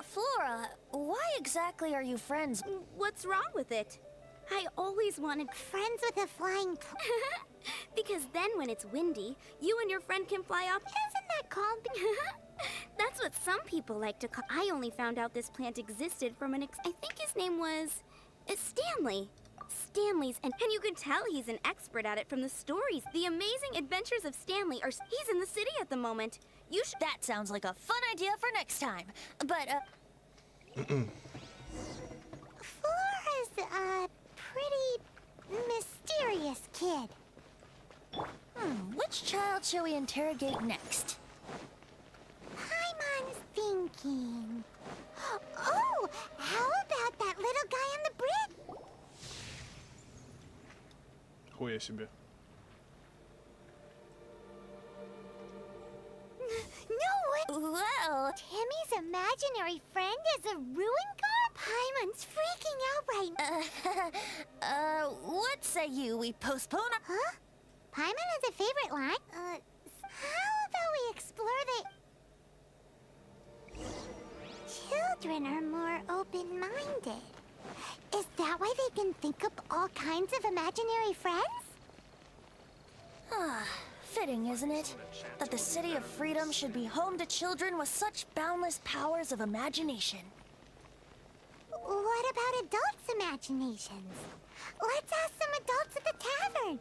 Flora, why exactly are you friends? What's wrong with it? I always wanted Friends with a flying because then when it's windy, you and your friend can fly up. Isn't that called? That's what some people like to call. I only found out this plant existed from I think his name was Stanley. Stanley's, and you can tell he's an expert at it from the stories. The Amazing Adventures of Stanley are. He's in the city at the moment. You should. That sounds like a fun idea for next time. But, Flora's a pretty mysterious kid. Which child shall we interrogate next? Paimon's thinking. Oh, how about that little guy on the bridge? Хуя себе. No way! Well, Timmy's imaginary friend is a ruin god? Paimon's freaking out right now. what say you? We postpone our... Huh? Paimon has a favorite line. How about we explore the... Children are more open-minded. Is that why they can think up all kinds of imaginary friends? Fitting, isn't it? That the City of Freedom should be home to children with such boundless powers of imagination. What about adults' imaginations? Let's ask some adults at the tavern.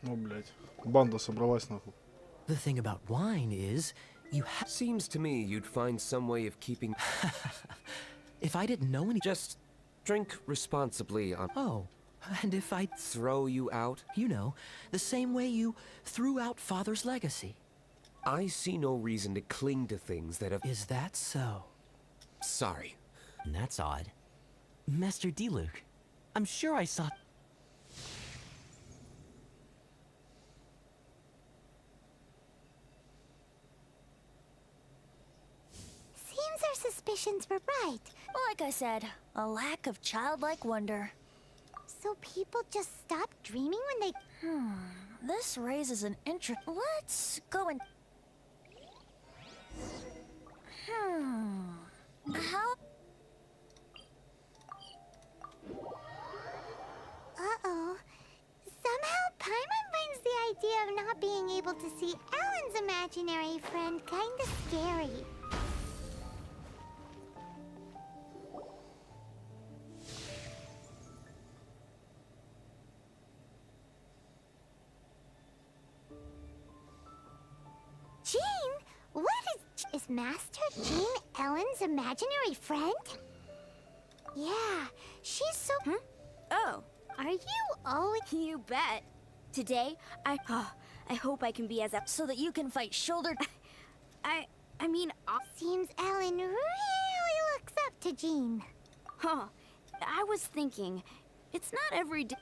Ну, блядь. Банда собралась нахуй. The thing about wine is, you Seems to me you'd find some way of keeping... If I didn't know any... Just drink responsibly on... Oh, and if I... Throw you out? You know, the same way you threw out Father's legacy. I see no reason to cling to things that have... Is that so? Sorry. That's odd. Master D-Luke, I'm sure I saw... Seems our suspicions were right. Like I said, a lack of childlike wonder. So people just stop dreaming when they... This raises an interest. Let's go and... How... Uh-oh. Somehow Paimon finds the idea of not being able to see Alan's imaginary friend kinda scary. Jean? What is Master Jean Ellen's imaginary friend? Yeah, she's so... Oh, Are you always... you bet. Today, I hope I can be as up so that you can fight shoulder... I mean, Seems Ellen really looks up to Jean. I was thinking, it's not every day.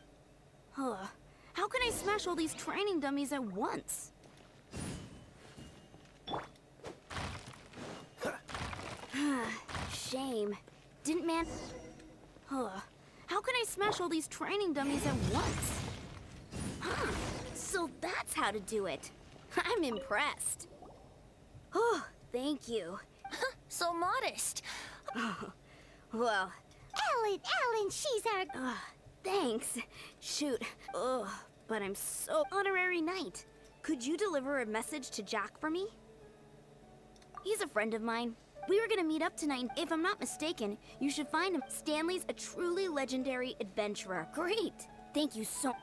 How can I smash all these training dummies at once? Shame. Didn't man... How can I smash all these training dummies at once? So that's how to do it. I'm impressed. Oh, thank you. So modest. Well... Ellen, she's our... Thanks. Shoot. But I'm so... Honorary knight. Could you deliver a message to Jack for me? He's a friend of mine. We were gonna meet up tonight. If I'm not mistaken, you should find him. Stanley's a truly legendary adventurer. Great. Thank you so...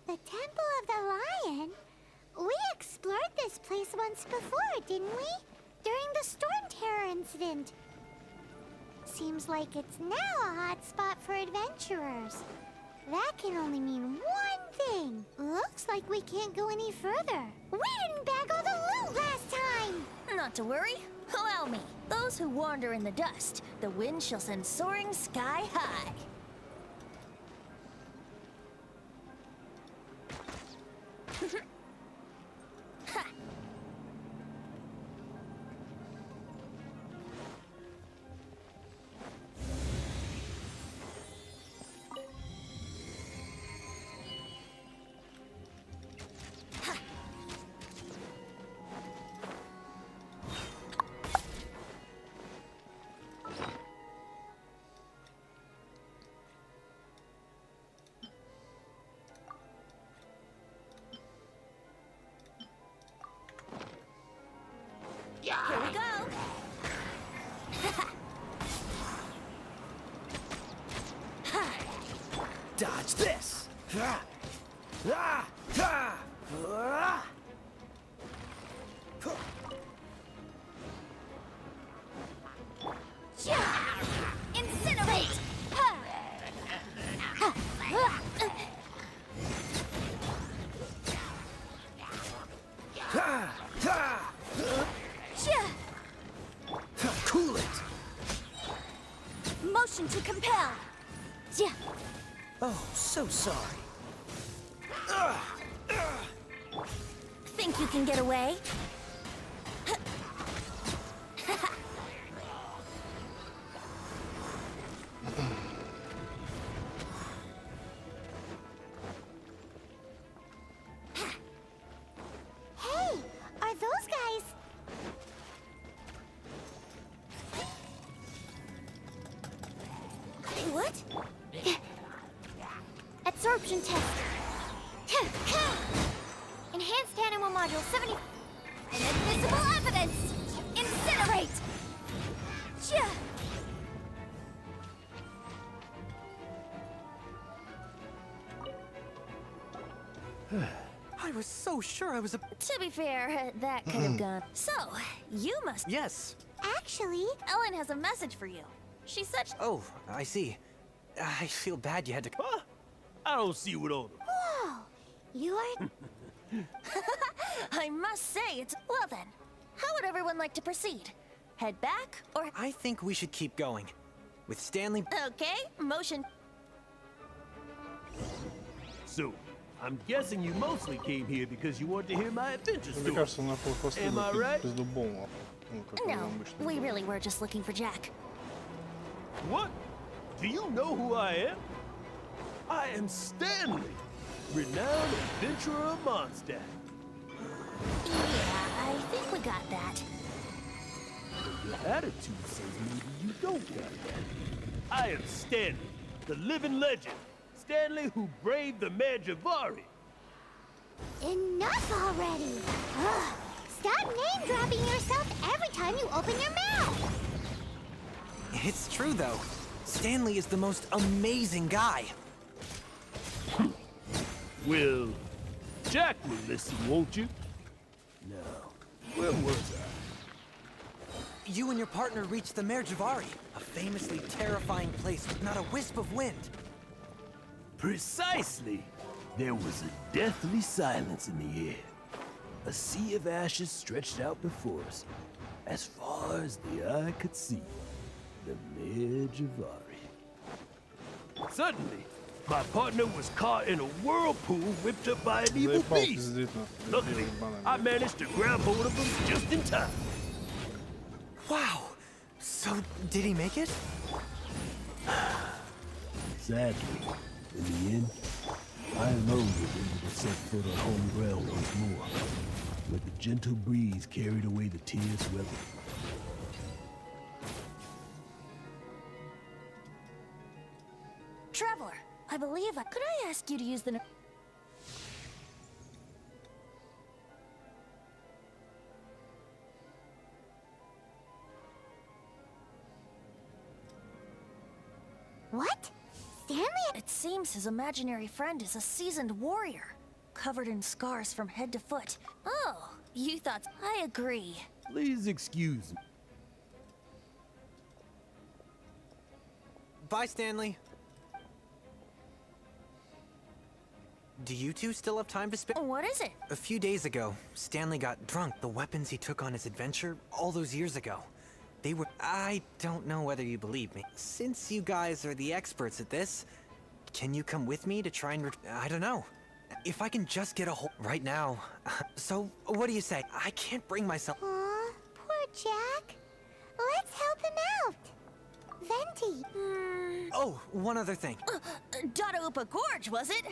The Temple of the Lion? We explored this place once before, didn't we? During the Storm Terror incident. Seems like it's now a hot spot for adventurers. That can only mean one thing. Looks like we can't go any further. We didn't bag all the loot last time! Not to worry. Allow me. Those who wander in the dust, the wind shall send soaring sky high. Ha! Here we go. Dodge this! Incinerate! Cool it! Motion to compel. Oh, so sorry. Think you can get away? Hey, are those guys... What? Absorption test. Enhanced animal module 70. Inadmissible evidence. Incinerate. I was so sure I was a... To be fair, that could have gone. So, you must... Yes. Actually... Ellen has a message for you. She said... Oh, I see. I feel bad you had to... Huh? I don't see what all the... Whoa! You are... I must say, it's... Well then, how would everyone like to proceed? Head back, or... I think we should keep going. With Stanley... Okay, motion... So, I'm guessing you mostly came here because you want to hear my adventure Мне story. кажется, нахуй хвосты Am I right? пиздубом. Ну, как No, обычно. we really were just looking for Jack. What? Do you know who I am? I am Stanley, renowned adventurer of Mondstadt. Yeah, I think we got that. Your attitude says maybe you don't got that. I am Stanley, the living legend. Stanley who braved the Mangiavari. Enough already! Ugh. Stop name-dropping yourself every time you open your mouth! It's true, though. Stanley is the most amazing guy. Well, Jack will listen, won't you? Now, where was I? You and your partner reached the Merjavari, a famously terrifying place with not a wisp of wind. Precisely. There was a deathly silence in the air. A sea of ashes stretched out before us, as far as the eye could see. The Merjavari. Suddenly, my partner was caught in a whirlpool whipped up by an evil beast. Luckily, I managed to grab hold of him just in time. Wow. So, did he make it? Sadly, in the end, I alone was able to set foot on home ground once more, where the gentle breeze carried away the tears weather. Traveler, I believe could I ask you to use the... What? Stanley? It seems his imaginary friend is a seasoned warrior, covered in scars from head to foot. Oh, you thought... I agree. Please excuse me. Bye, Stanley. Do you two still have time to spare? What is it? A few days ago, Stanley got drunk. The weapons he took on his adventure all those years ago. They were... I don't know whether you believe me. Since you guys are the experts at this, can you come with me to try and... I don't know. If I can just get a hold... Right now. So, what do you say? I can't bring myself... Aw, poor Jack. Let's help him out. Venti. Oh, one other thing. Dada Upa Gorge, was it?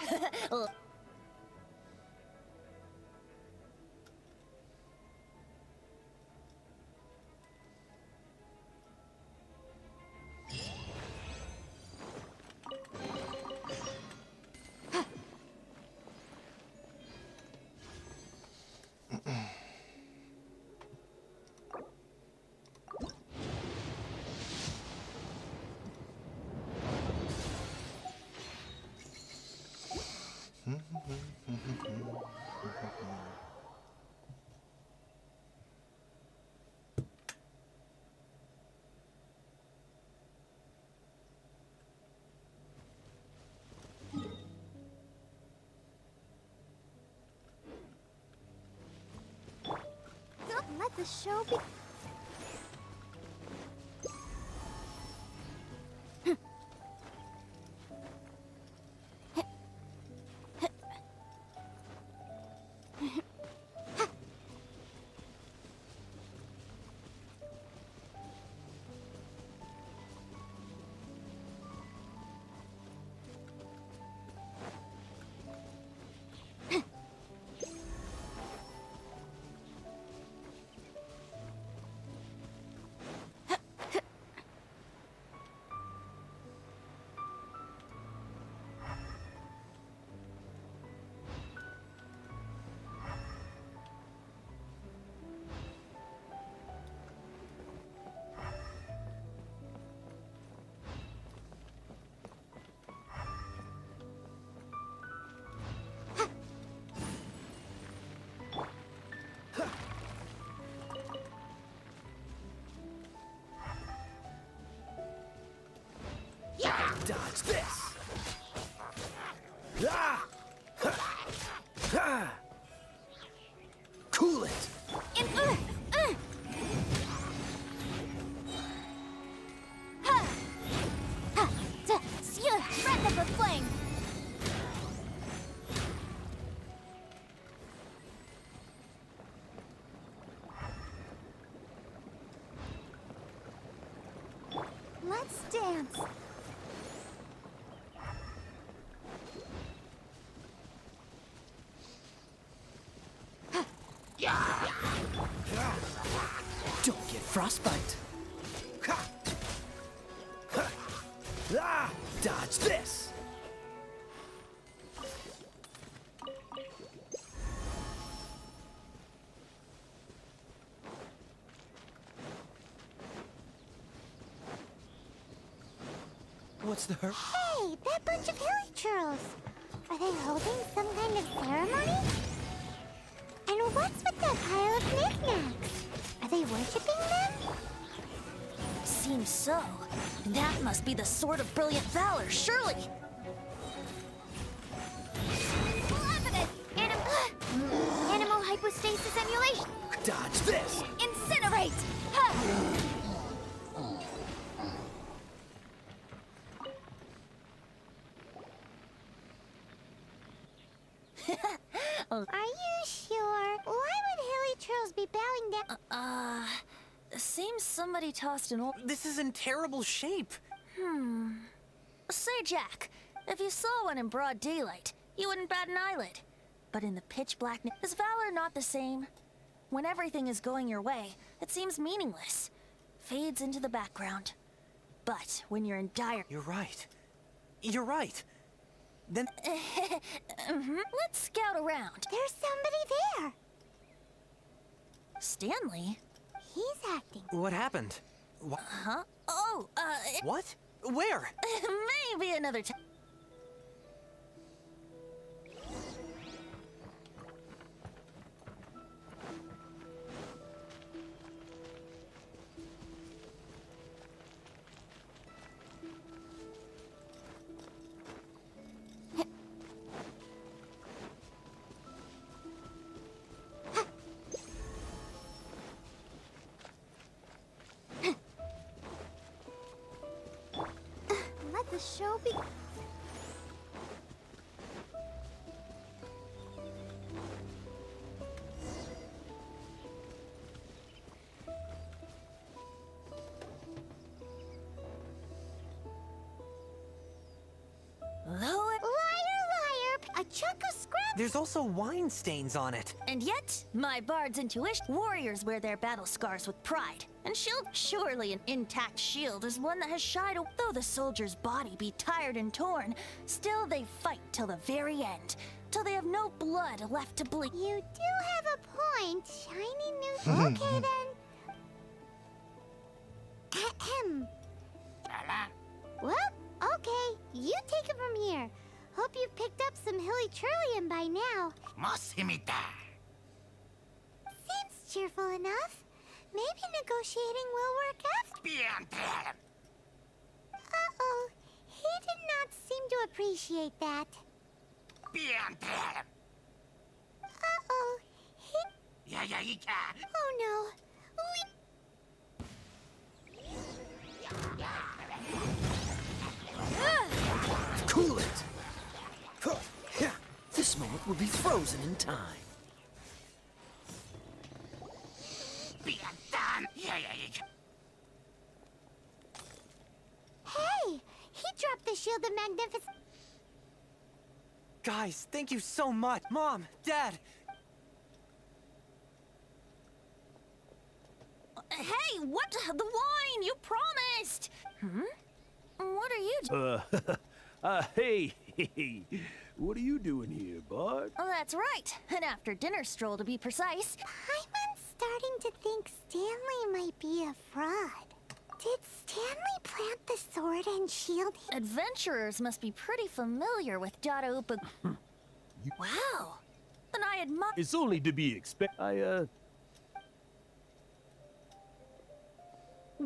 Let the show be... Dodge this! Ah! Ah! Cool it! Breath of a flame! Let's dance. Don't get frostbite! Ah! Dodge this! What's the hurry? Hey, that bunch of hilly churls. Are they holding some kind of ceremony? And what's with that pile of knickknacks? Are they worshipping them? Seems so. That must be the sword of brilliant valor, surely. Levitate! Animal hypostasis emulation! Dodge this! Incinerate! Ha! Are you sure? Why would hilly churls be bowing down? Seems somebody tossed an old... This is in terrible shape. Say, Jack, if you saw one in broad daylight, you wouldn't bat an eyelid. But in the pitch blackness, is valor not the same? When everything is going your way, it seems meaningless, fades into the background. But when you're in dire... You're right. You're right. Then... Let's scout around. There's somebody there. Stanley? He's acting. What happened? Huh? Oh, What? Where? Maybe another time. Let the show be. A chunk of scrap. There's also wine stains on it. And yet, my bard's intuition, warriors wear their battle scars with pride. And shield, surely an intact shield is one that has shied away. Though the soldier's body be tired and torn, still they fight till the very end, till they have no blood left to bleed. You do have a point, shiny new. Okay then. Ahem. Well, okay, you take it from here. Hope you've picked up some hilly trillium by now. Seems cheerful enough. Maybe negotiating will work out. Uh-oh, he did not seem to appreciate that. Uh-oh, he... Oh no, Cool it! This moment will be frozen in time. Hey! He dropped the shield of magnificence. Guys, thank you so much. Mom, Dad. Hey, what? The wine! You promised! What are you Hey, what are you doing here, Bard? Oh, that's right. An after-dinner stroll, to be precise. Paimon's starting to think Stanley might be a fraud. Did Stanley plant the sword and shield? Adventurers must be pretty familiar with Dada Upa. Wow. Then I admire... It's only to be expected.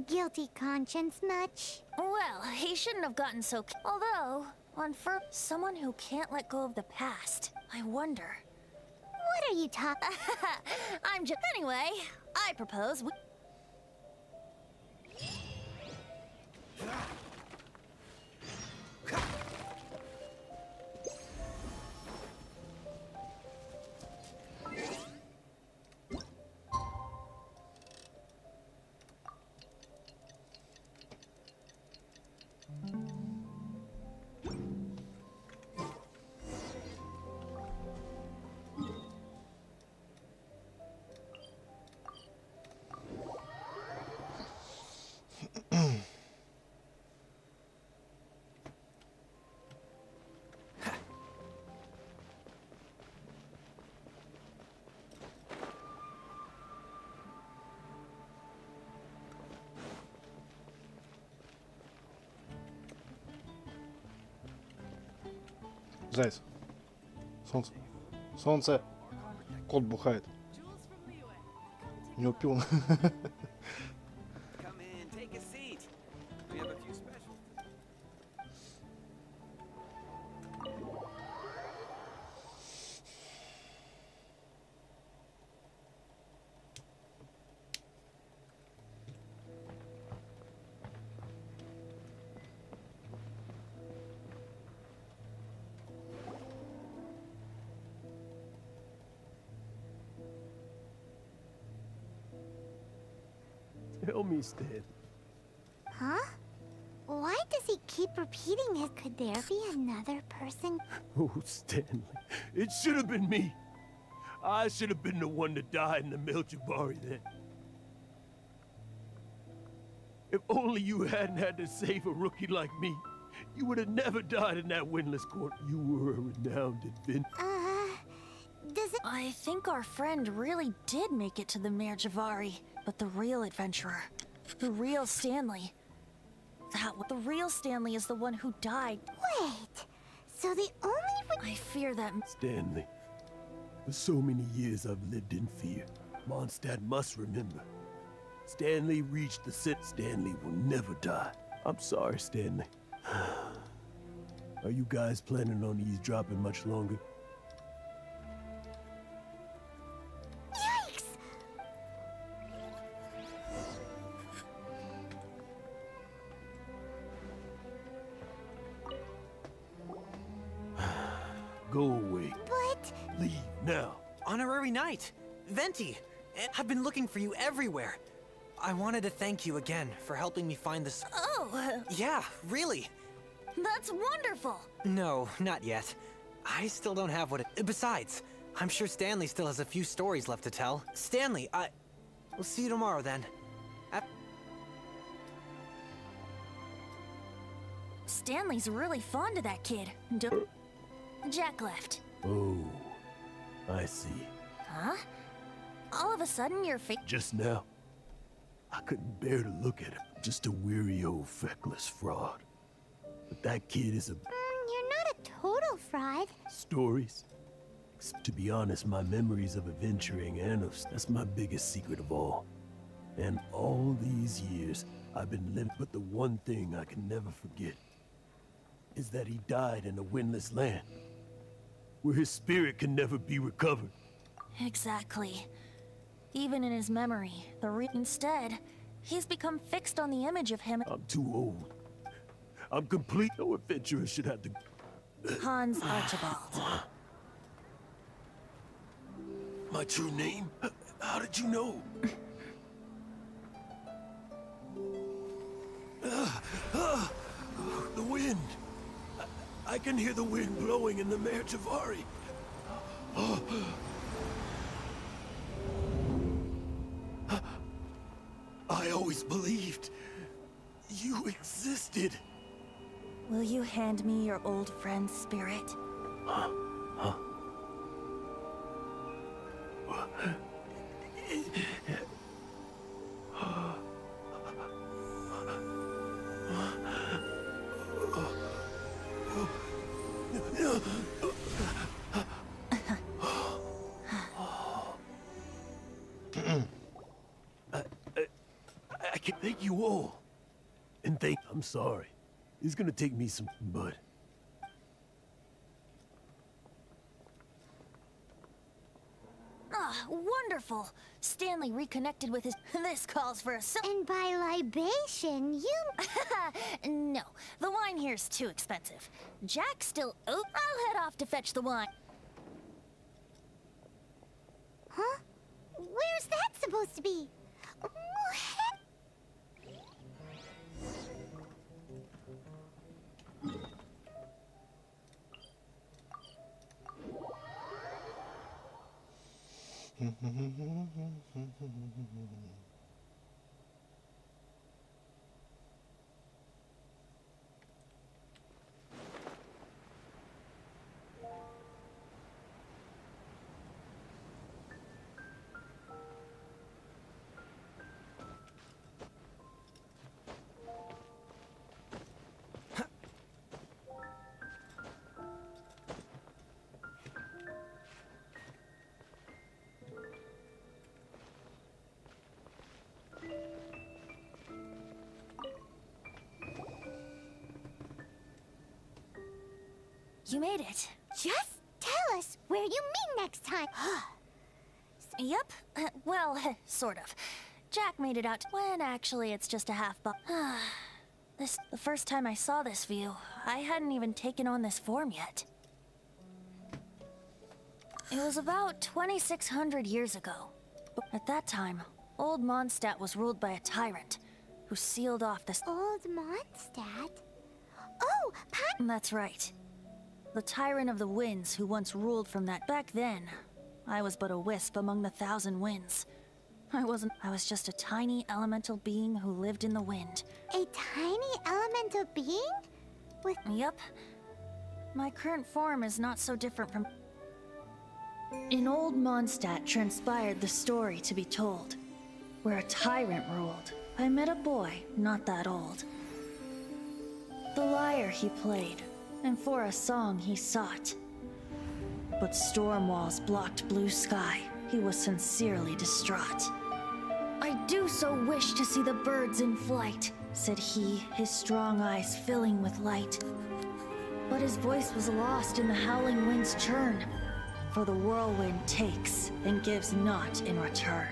Guilty conscience much? Well, he shouldn't have gotten so... Although, on someone who can't let go of the past, I wonder... What are you talking... I'm just... Anyway, I propose we... Зайц. Солнце. Солнце. Кот бухает. У него пиво. Tell me, Stan. Huh? Why does he keep repeating it. Could there be another person? Oh, Stanley, it should have been me. I should have been the one that died in the Melchivari then. If only you hadn't had to save a rookie like me, you would have never died in that windless court. You were a renowned adventurer. Does it? I think our friend really did make it to the Merjavari, but the real adventurer, the real Stanley, the real Stanley is the one who died. Wait, so the only I fear that... Stanley, for so many years I've lived in fear. Mondstadt must remember. Stanley reached the set. Stanley will never die. I'm sorry, Stanley. Are you guys planning on eavesdropping much longer? Yikes! Go away. But... Leave now. Honorary Knight! Venti! I've been looking for you everywhere. I wanted to thank you again for helping me find this... Oh! Yeah, really. That's wonderful! No, not yet. I still don't have what it... Besides, I'm sure Stanley still has a few stories left to tell. Stanley, we'll see you tomorrow then. Stanley's really fond of that kid. Jack left. Oh, I see. Huh? All of a sudden you're Just now, I couldn't bear to look at him. Just a weary old feckless fraud. But that kid is a... you're not a total fraud. Stories? To be honest, my memories of adventuring and that's my biggest secret of all. And all these years, I've been living... But the one thing I can never forget is that he died in a windless land, where his spirit can never be recovered. Exactly. Even in his memory, instead, he's become fixed on the image of him. I'm too old. I'm complete. No adventurer should have to... Hans Archibald. My true name? How did you know? The wind. I can hear the wind blowing in the Merjavari. I always believed you existed. Will you hand me your old friend's spirit? Huh? I can thank you all. And I'm sorry. It's gonna take me some, but... Ah, wonderful! Stanley reconnected with his... This calls for a... And by libation, you... No, the wine here's too expensive. Jack still... Oh, I'll head off to fetch the wine. Huh? Where's that supposed to be? You made it. Just tell us where you meet next time. Yep. Well, sort of. Jack made it out when actually it's just a half the first time I saw this view, I hadn't even taken on this form yet. It was about 2,600 years ago. At that time, old Mondstadt was ruled by a tyrant who sealed off this... Old Mondstadt? Oh, That's right. The tyrant of the winds who once ruled from that. Back then, I was but a wisp among the thousand winds. I was just a tiny elemental being who lived in the wind. A tiny elemental being? Yep. My current form is not so different from... In old Mondstadt transpired the story to be told, where a tyrant ruled. I met a boy not that old. The lyre he played, and for a song he sought. But storm walls blocked blue sky. He was sincerely distraught. I do so wish to see the birds in flight, said he, his strong eyes filling with light. But his voice was lost in the howling wind's churn, for the whirlwind takes and gives not in return.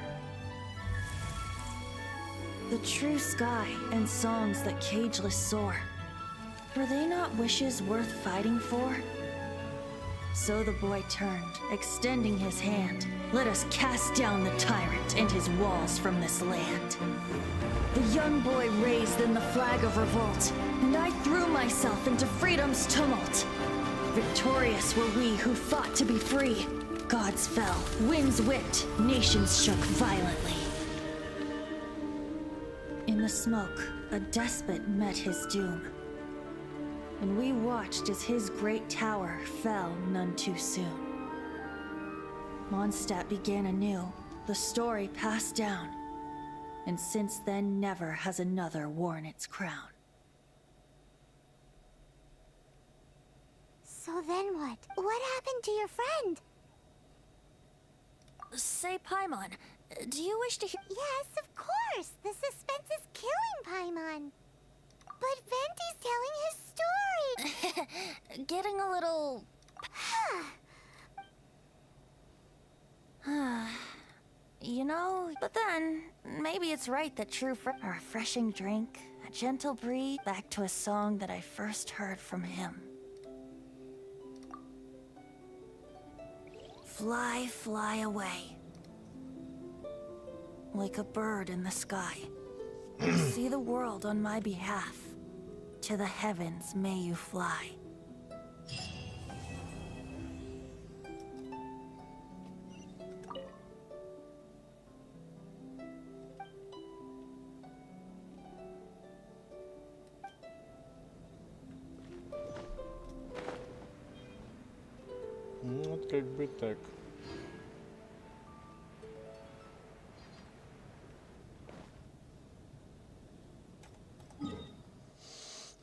The true sky and songs that cageless soar, were they not wishes worth fighting for? So the boy turned, extending his hand. Let us cast down the tyrant and his walls from this land. The young boy raised then the flag of revolt, and I threw myself into freedom's tumult. Victorious were we who fought to be free. Gods fell, winds whipped, nations shook violently. In the smoke, a despot met his doom, and we watched as his great tower fell none too soon. Mondstadt began anew, the story passed down, and since then never has another worn its crown. So then what? What happened to your friend? Say, Paimon, do you wish to hear— Yes, of course! The suspense is killing Paimon. But Venti's telling his story! Getting a little... You know, but then, maybe it's right that a refreshing drink, a gentle breeze, back to a song that I first heard from him. Fly, fly away. Like a bird in the sky. See the world on my behalf. To the heavens may you fly. Вот как бы так.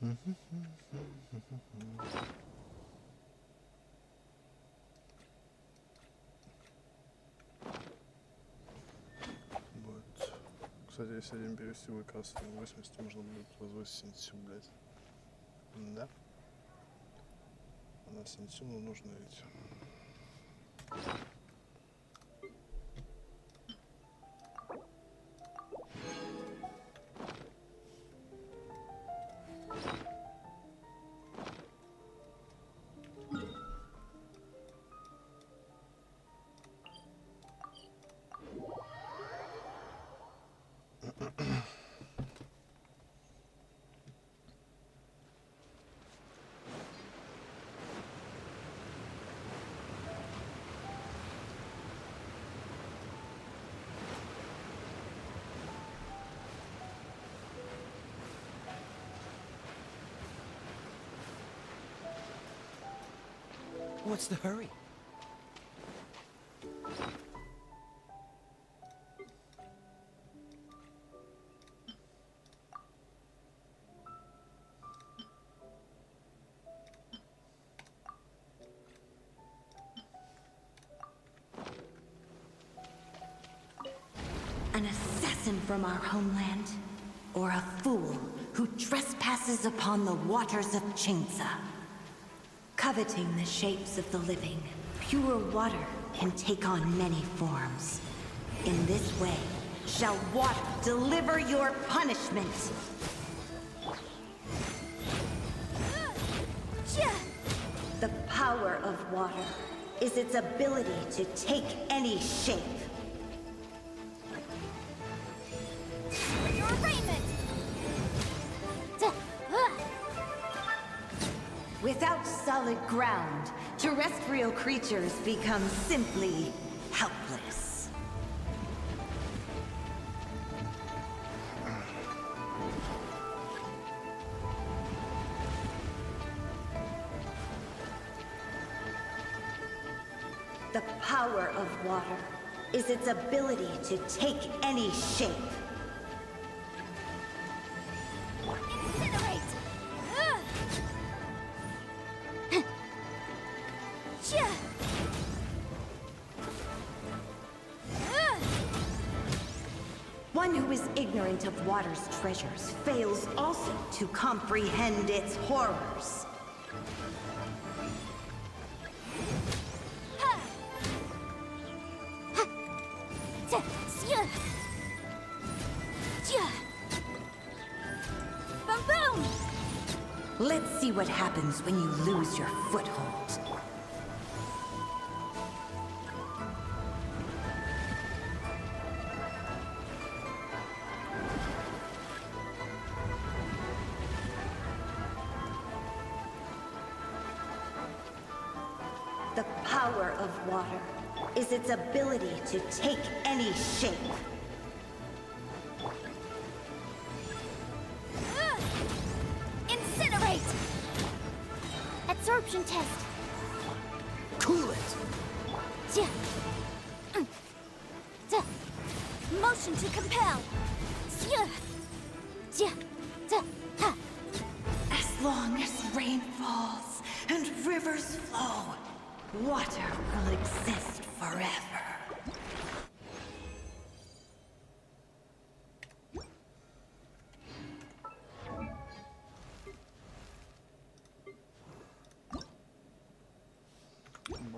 Вот. Кстати, если один перевести выказ в 80, можно будет вызвать синтезу, блядь. Да? А на синтезу нужно ведь. What's the hurry? An assassin from our homeland, or a fool who trespasses upon the waters of Chingsa. Coveting the shapes of the living, pure water can take on many forms. In this way, shall water deliver your punishment. The power of water is its ability to take any shape. Your raiment! Without solid ground, terrestrial creatures become simply helpless. The power of water is its ability to take any shape. Incinerate! One who is ignorant of water's treasures fails also to comprehend its horrors. Let's see what happens when you lose your foothold. The power of water is its ability to take any shape. Incinerate! Absorption test. Cool it! Motion to compel. As long as rain falls and rivers flow, water will exist forever.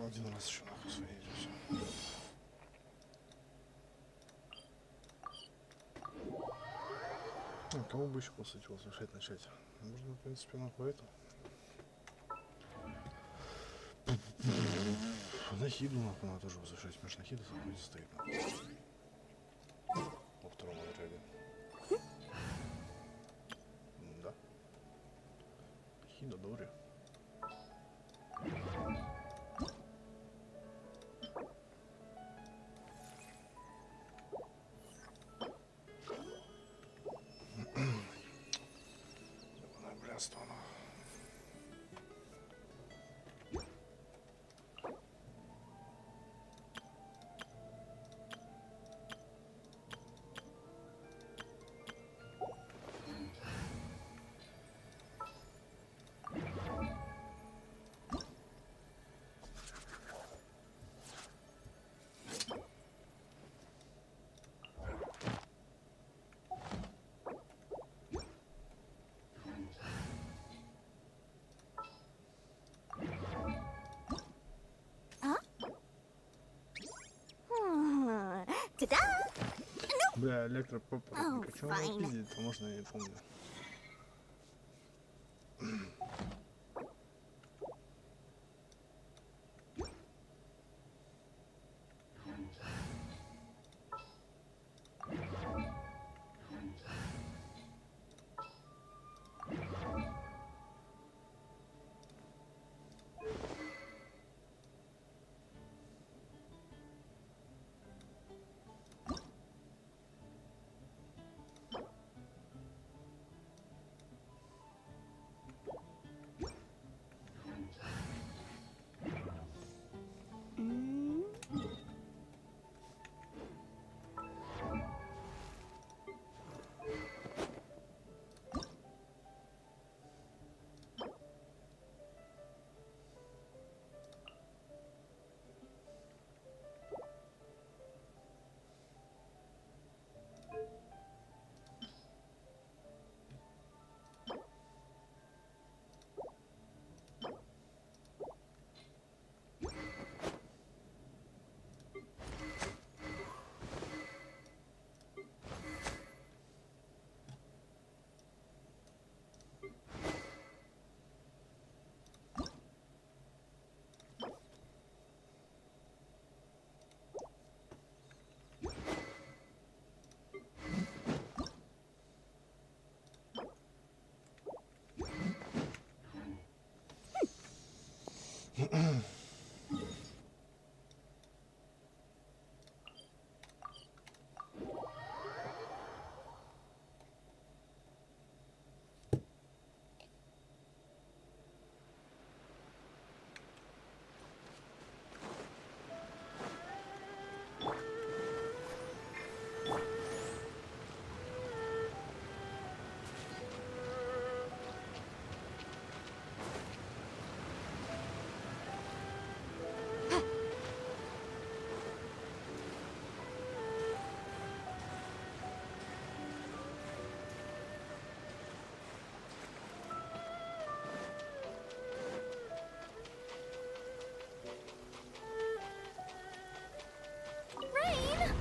Один раз еще нахуй своедет все. Кого бы еще, по сути, возвышать начать? Можно, в принципе, нахуй это. Нахиду нахуй надо тоже возвышать, потому что нахида там не стоит нахуй. Во втором отряде. Да. Нахида Дори. Блядство, нахуй. Ta-da! Бля, электропоп. Oh, Как его fine. пиздить, можно, я не помню.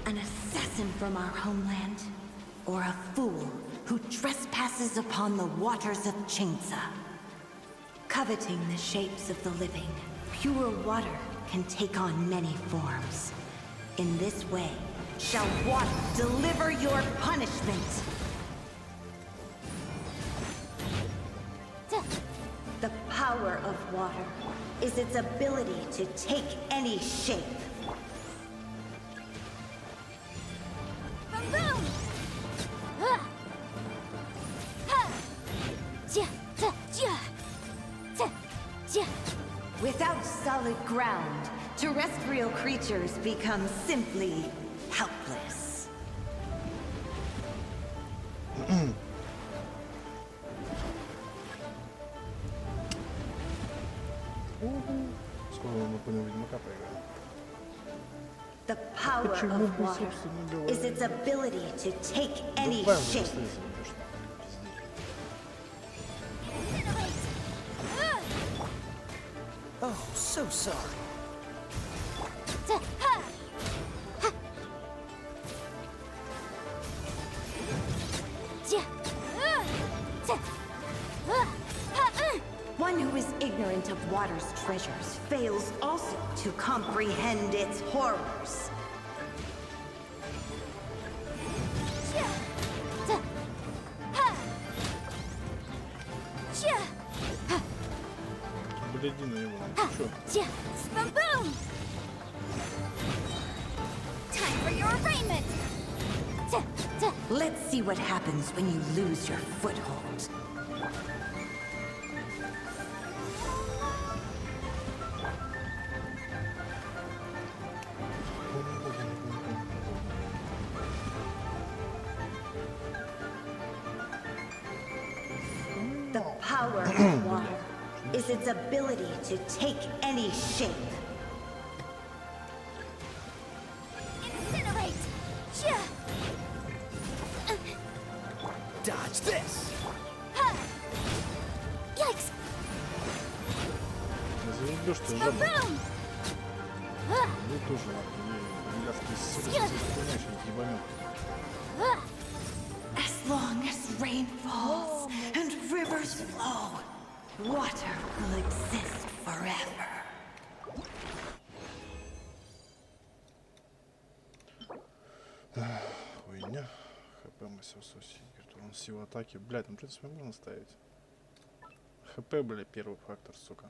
An assassin from our homeland, or a fool who trespasses upon the waters of Chainsa. Coveting the shapes of the living, pure water can take on many forms. In this way, shall water deliver your punishment. The power of water is its ability to take any shape. Without solid ground, terrestrial creatures become simply helpless. The power of water is its ability to take any shape. Oh, so sorry. One who is ignorant of water's treasures fails also to comprehend its horrors. Гляди на него, чё? Boom! Time for your arraignment! Let's see what happens when you lose your foothold. The power of water is its ability to take any shape. Incinerate! Dodge this! Yikes! Заебёшь ты, жаба. Ну тоже ладно, я спрячь, ебанёк. As long as rain falls and rivers flow, water will exist forever. Хуйня. ХП мастерсоси. Урон силы атаки. Блядь, ну в принципе можно ставить. ХП, блядь, первый фактор, сука.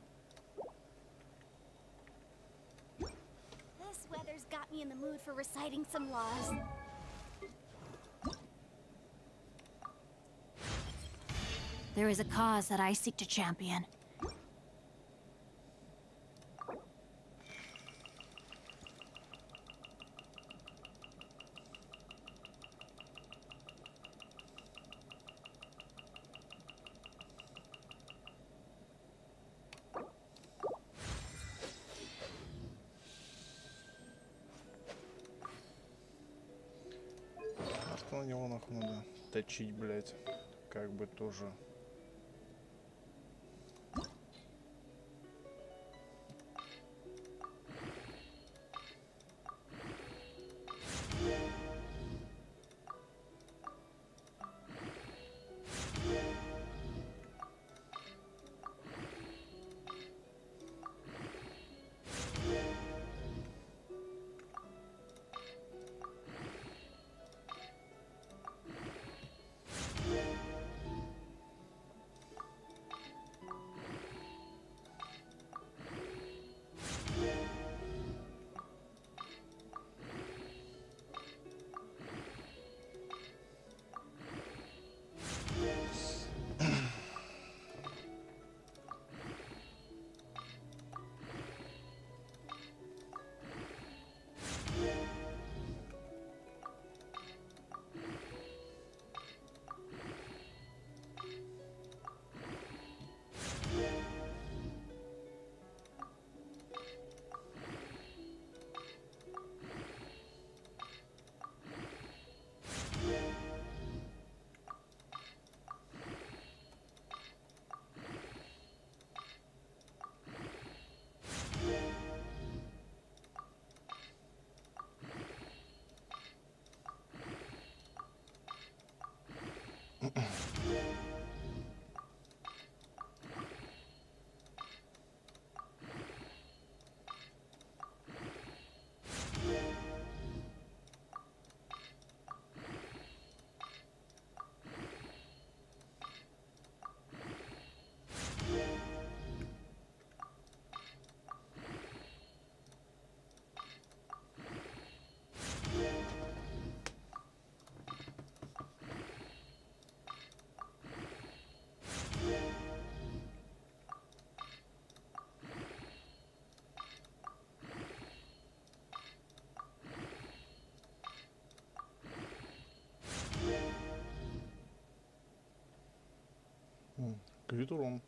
This weather's got me in the mood for reciting some laws. There is a cause that I seek to champion. А что на него нахуй надо точить, блядь? Как бы тоже. Крит урон.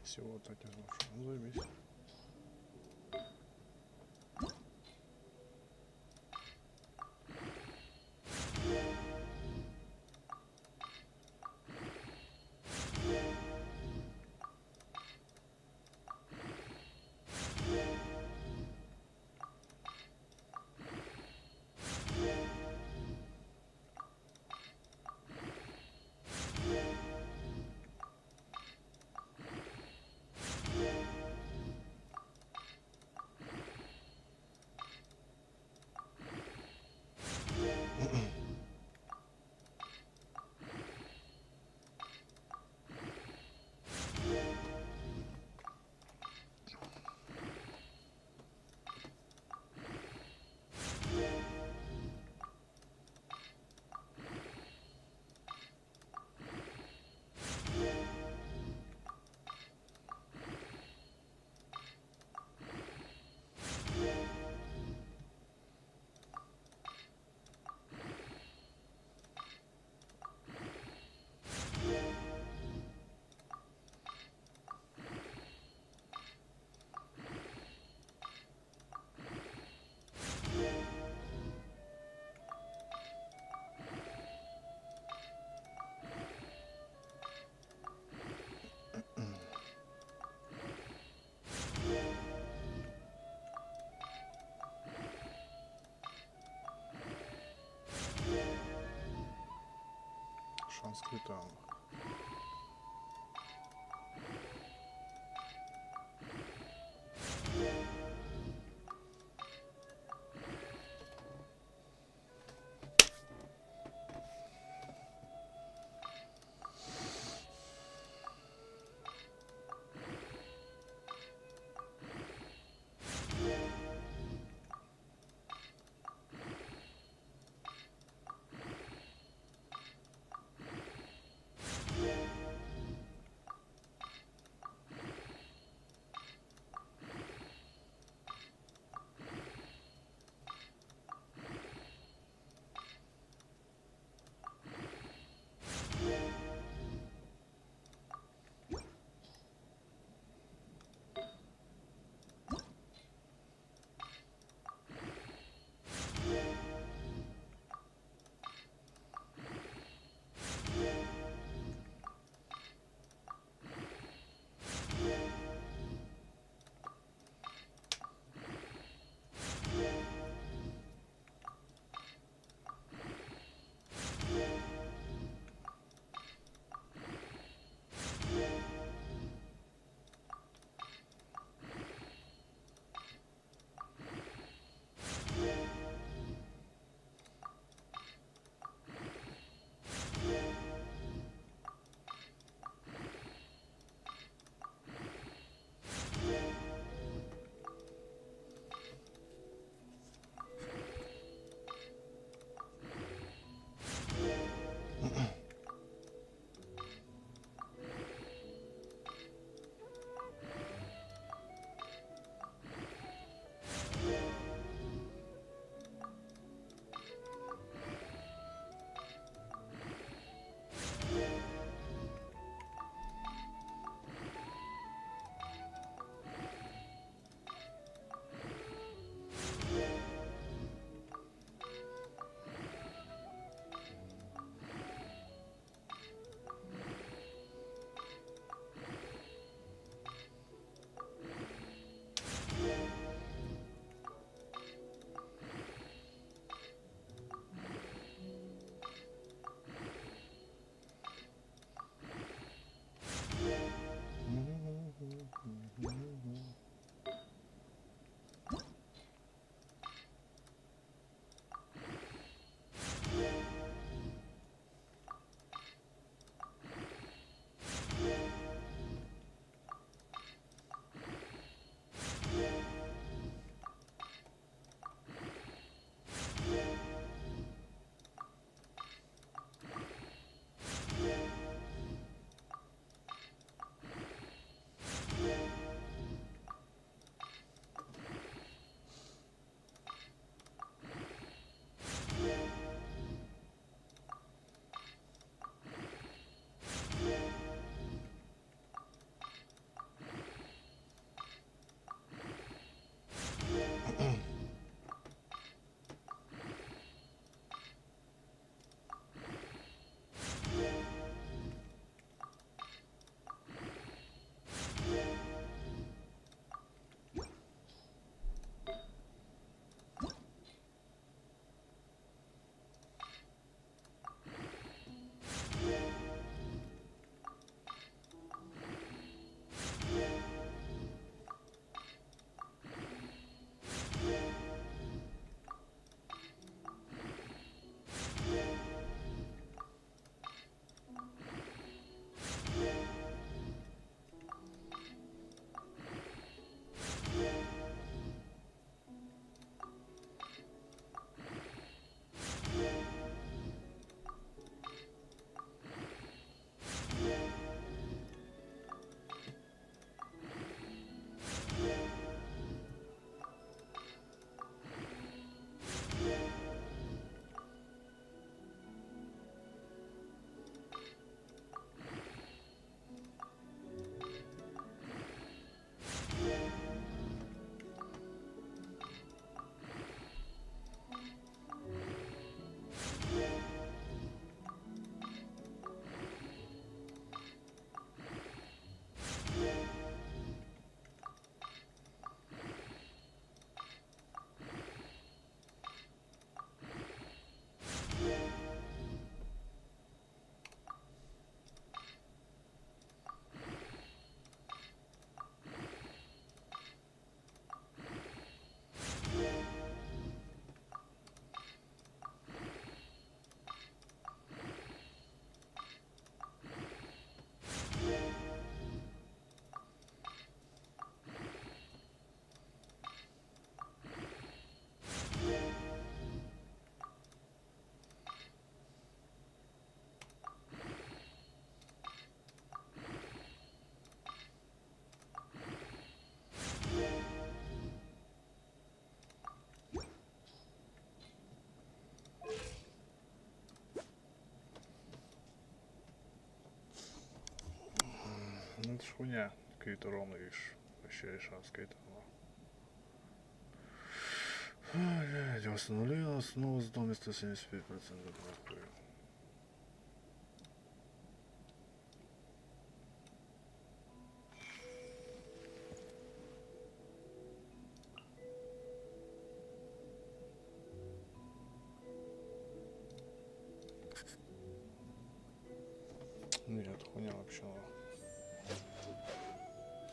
Всего так я знал, что он заебись. Шанс крита. хуйня. Какие-то ровно, видишь. Вообще решалась какая-то. Я восстановлю, снова сдал вместо 75%. Нахуй. Нет, хуйня вообще.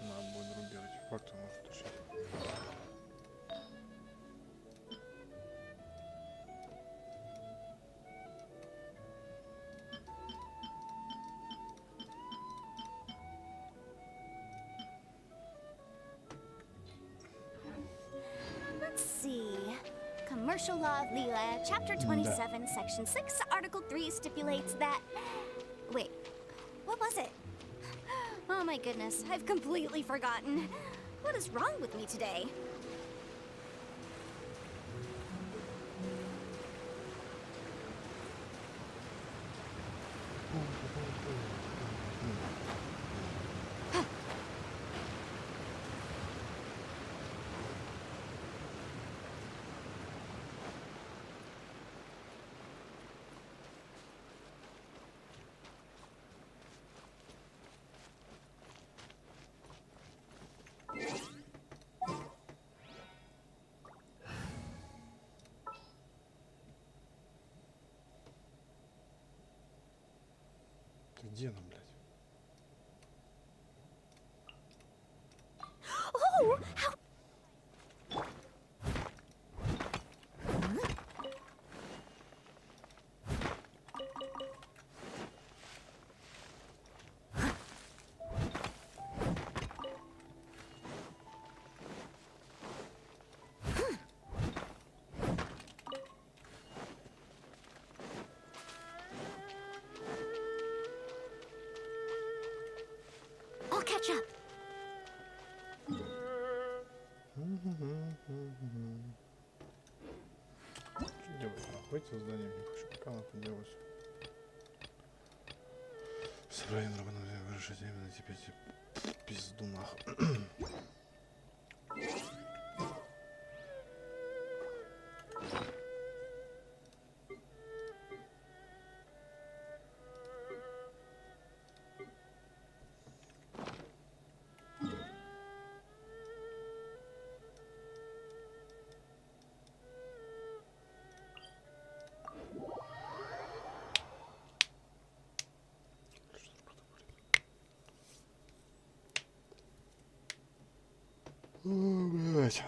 Надо будет другие артефакты, может, тащить. Let's see. Commercial Law of Lila, Chapter 27, Section 6, Article 3 stipulates that... Wait, what was it? Oh my goodness, I've completely forgotten. What is wrong with me today? Ты где нам, блядь? Oh, how... I'll catch up. Что делать? Выйти из здания, не хочу пока нахуй делать. Собрание нормально вырушить именно теперь пизду нахуй. Блять.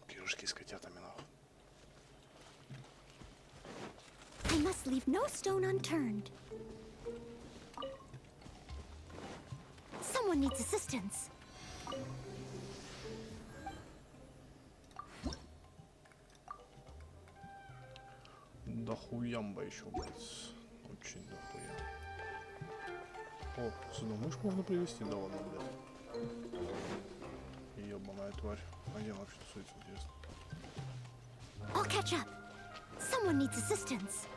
Пирожки с котятами нахуй. I must leave no stone unturned. Someone needs assistance. Да хуямба еще, блядь. Очень дохуя. О, сюда мышку можно привезти, да ладно, блядь. Ебаная тварь. А где вообще тусуется, интересно? I'll catch up. Someone needs assistance.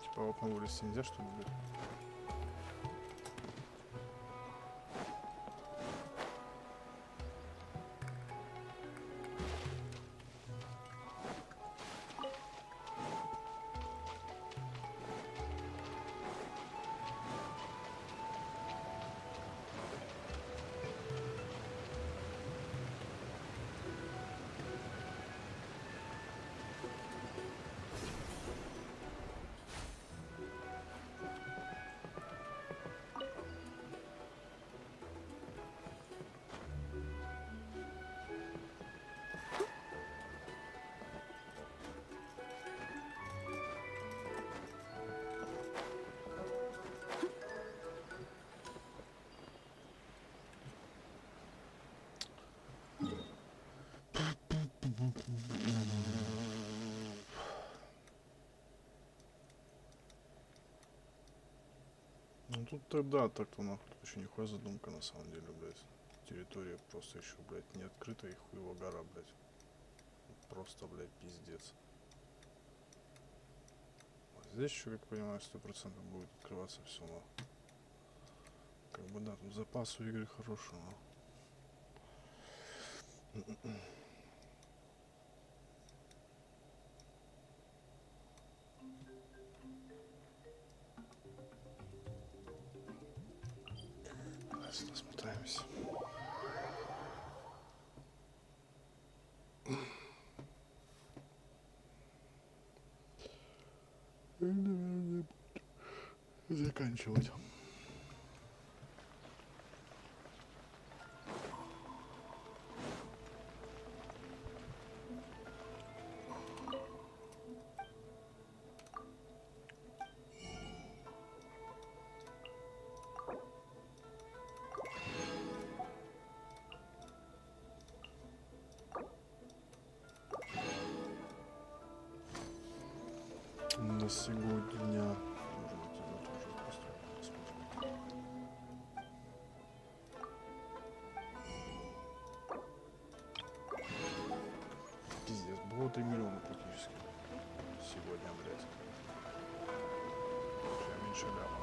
Типа вот на улице нельзя, что ли, блядь? Ну тут тогда так-то нахуй, тут еще нихуя задумка на самом деле, блядь. Территория просто еще, блядь, не открыта и хуево гора, блядь. Просто, блядь, пиздец. А здесь еще, как понимаю, 100% будет открываться все, но... Как бы да, тут запас у игры хороший, но... Смотаемся. Заканчивать. На сегодня. Может быть, это тоже посмотрим. Пиздец, было 3 миллиона практически. Сегодня, блядь. Я меньше ляма.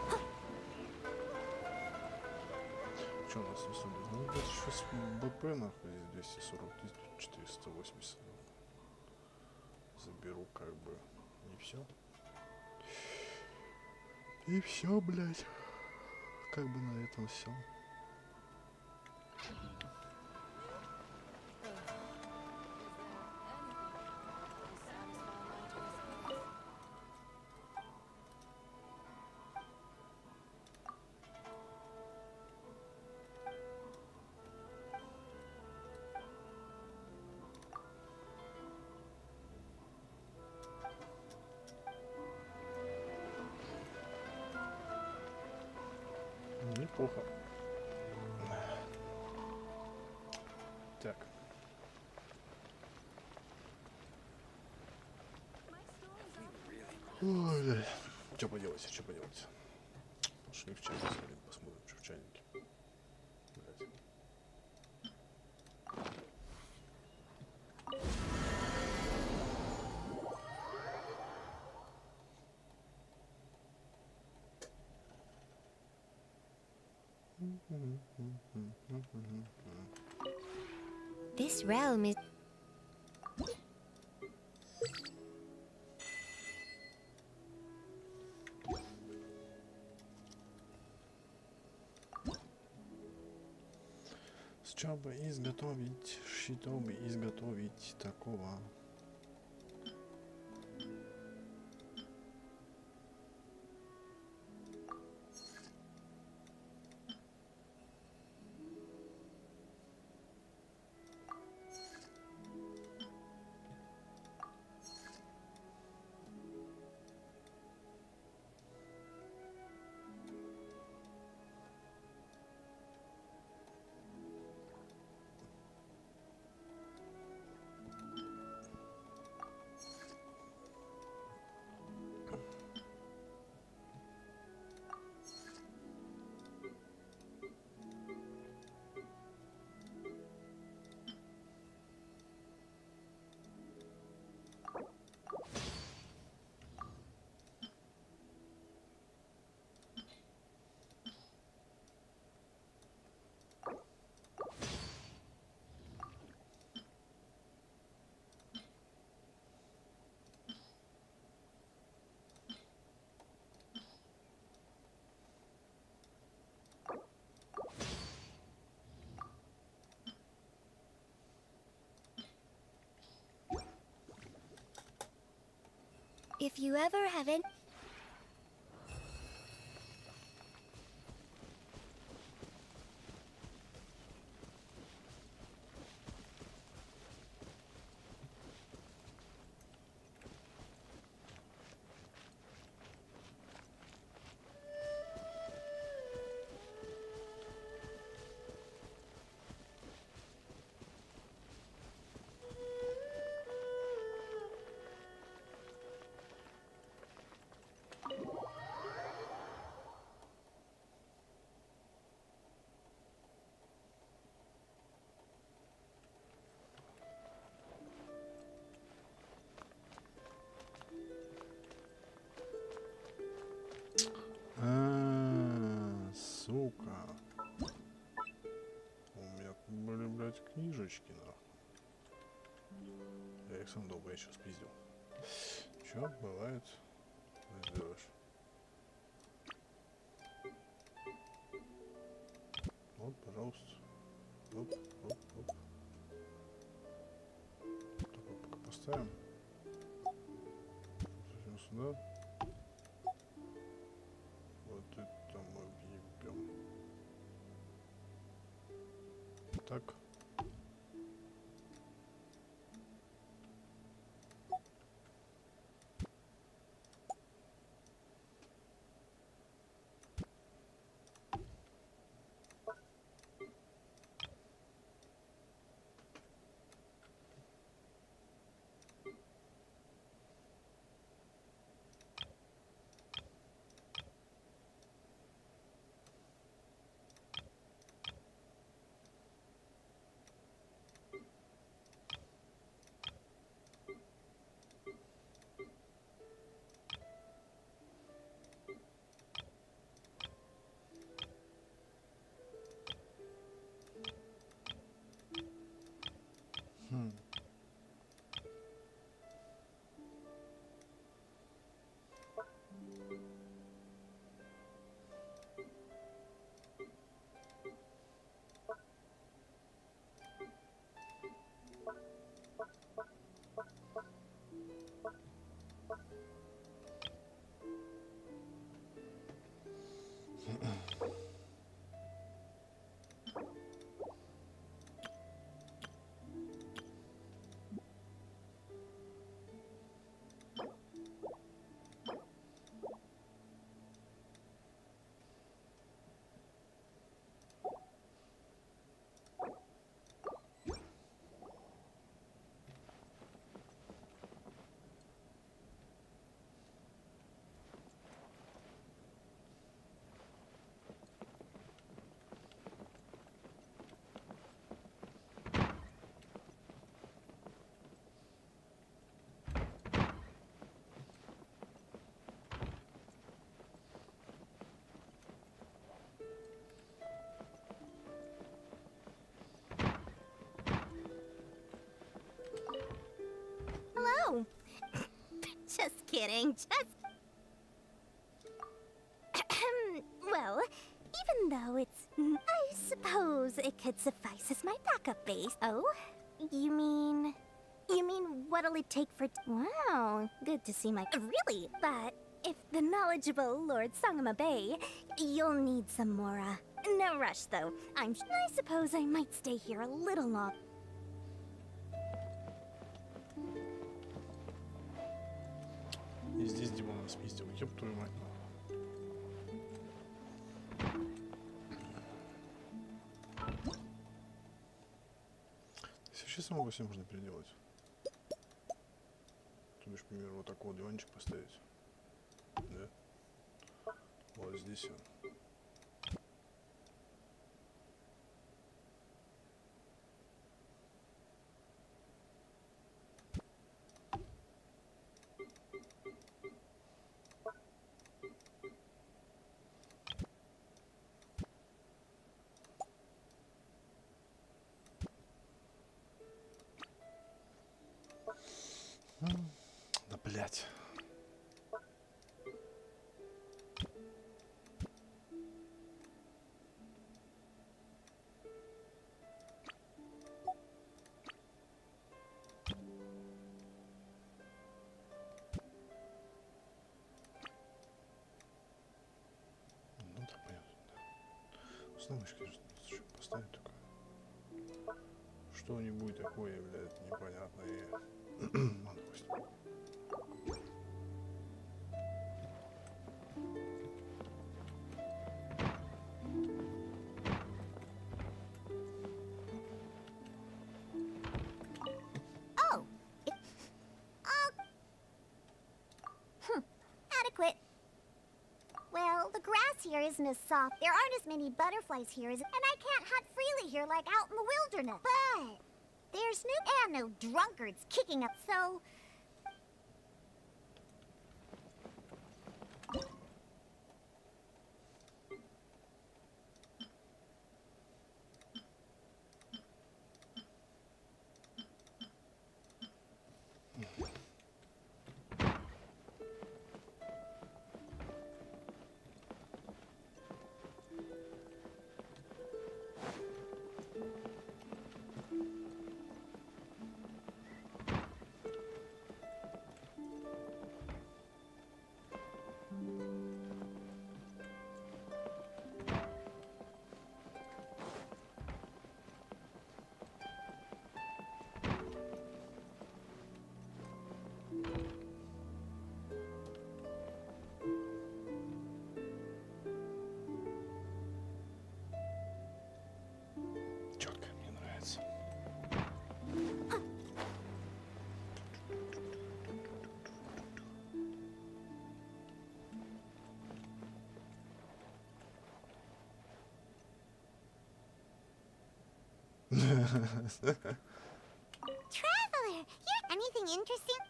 Что у нас в сумме? Ну, блядь, еще с БП, нахуй, здесь 240 тысяч, 480. Заберу, как бы, и все. И все, блядь. Как бы на этом все. Неплохо. Так. Ой, блядь. Что поделать, что поделать? Пошли в чайник, сходим, посмотрим, что в чайнике. Блядь. This realm is... Чтобы изготовить, чтобы изготовить такого. If you ever have any... Сука. У меня тут были, блядь, книжечки, нахуй. Я их сам долго еще спиздил. Чё бывает? Сделаешь. Вот, пожалуйста. Оп, оп, оп. Такой пока поставим. Зайдем сюда. Вот это мы въебем. Так. Hello. Just kidding. Well, even though it's... I suppose it could suffice as my backup base. Oh? You mean what'll it take for... Wow, good to see my... Really? But if the knowledgeable Lord Sangama Bay, you'll need some more, no rush, though. I suppose I might stay here a little long. И здесь Димон спиздил. Ёб твою мать. Сейчас самого все можно переделать. То бишь, к примеру, вот такой вот диванчик поставить. Да. Вот здесь он. Да блять. Ну так понятно, да. Снова, конечно, что поставить такое. Что-нибудь такое, блядь, непонятное. Ладно, пусть. Oh. Adequate. Well, the grass here isn't as soft. There aren't as many butterflies here and I can't hunt freely here like out in the wilderness. But there's no drunkards kicking up, so... Traveler, you're anything interesting?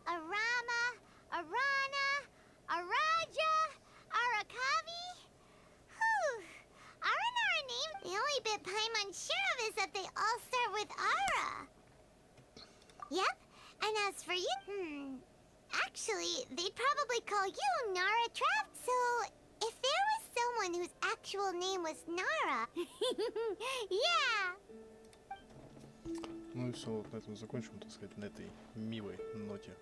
Arama, Arana, Araja, Arakavi? Whew. Aren't our name? The only bit I'm unsure of is that they all start with Ara. Yep, and as for you, actually, they'd probably call you Nara Trav. So, if there was someone whose actual name was Nara... yeah! Ну и все, вот на этом закончим, так сказать, на этой милой ноте.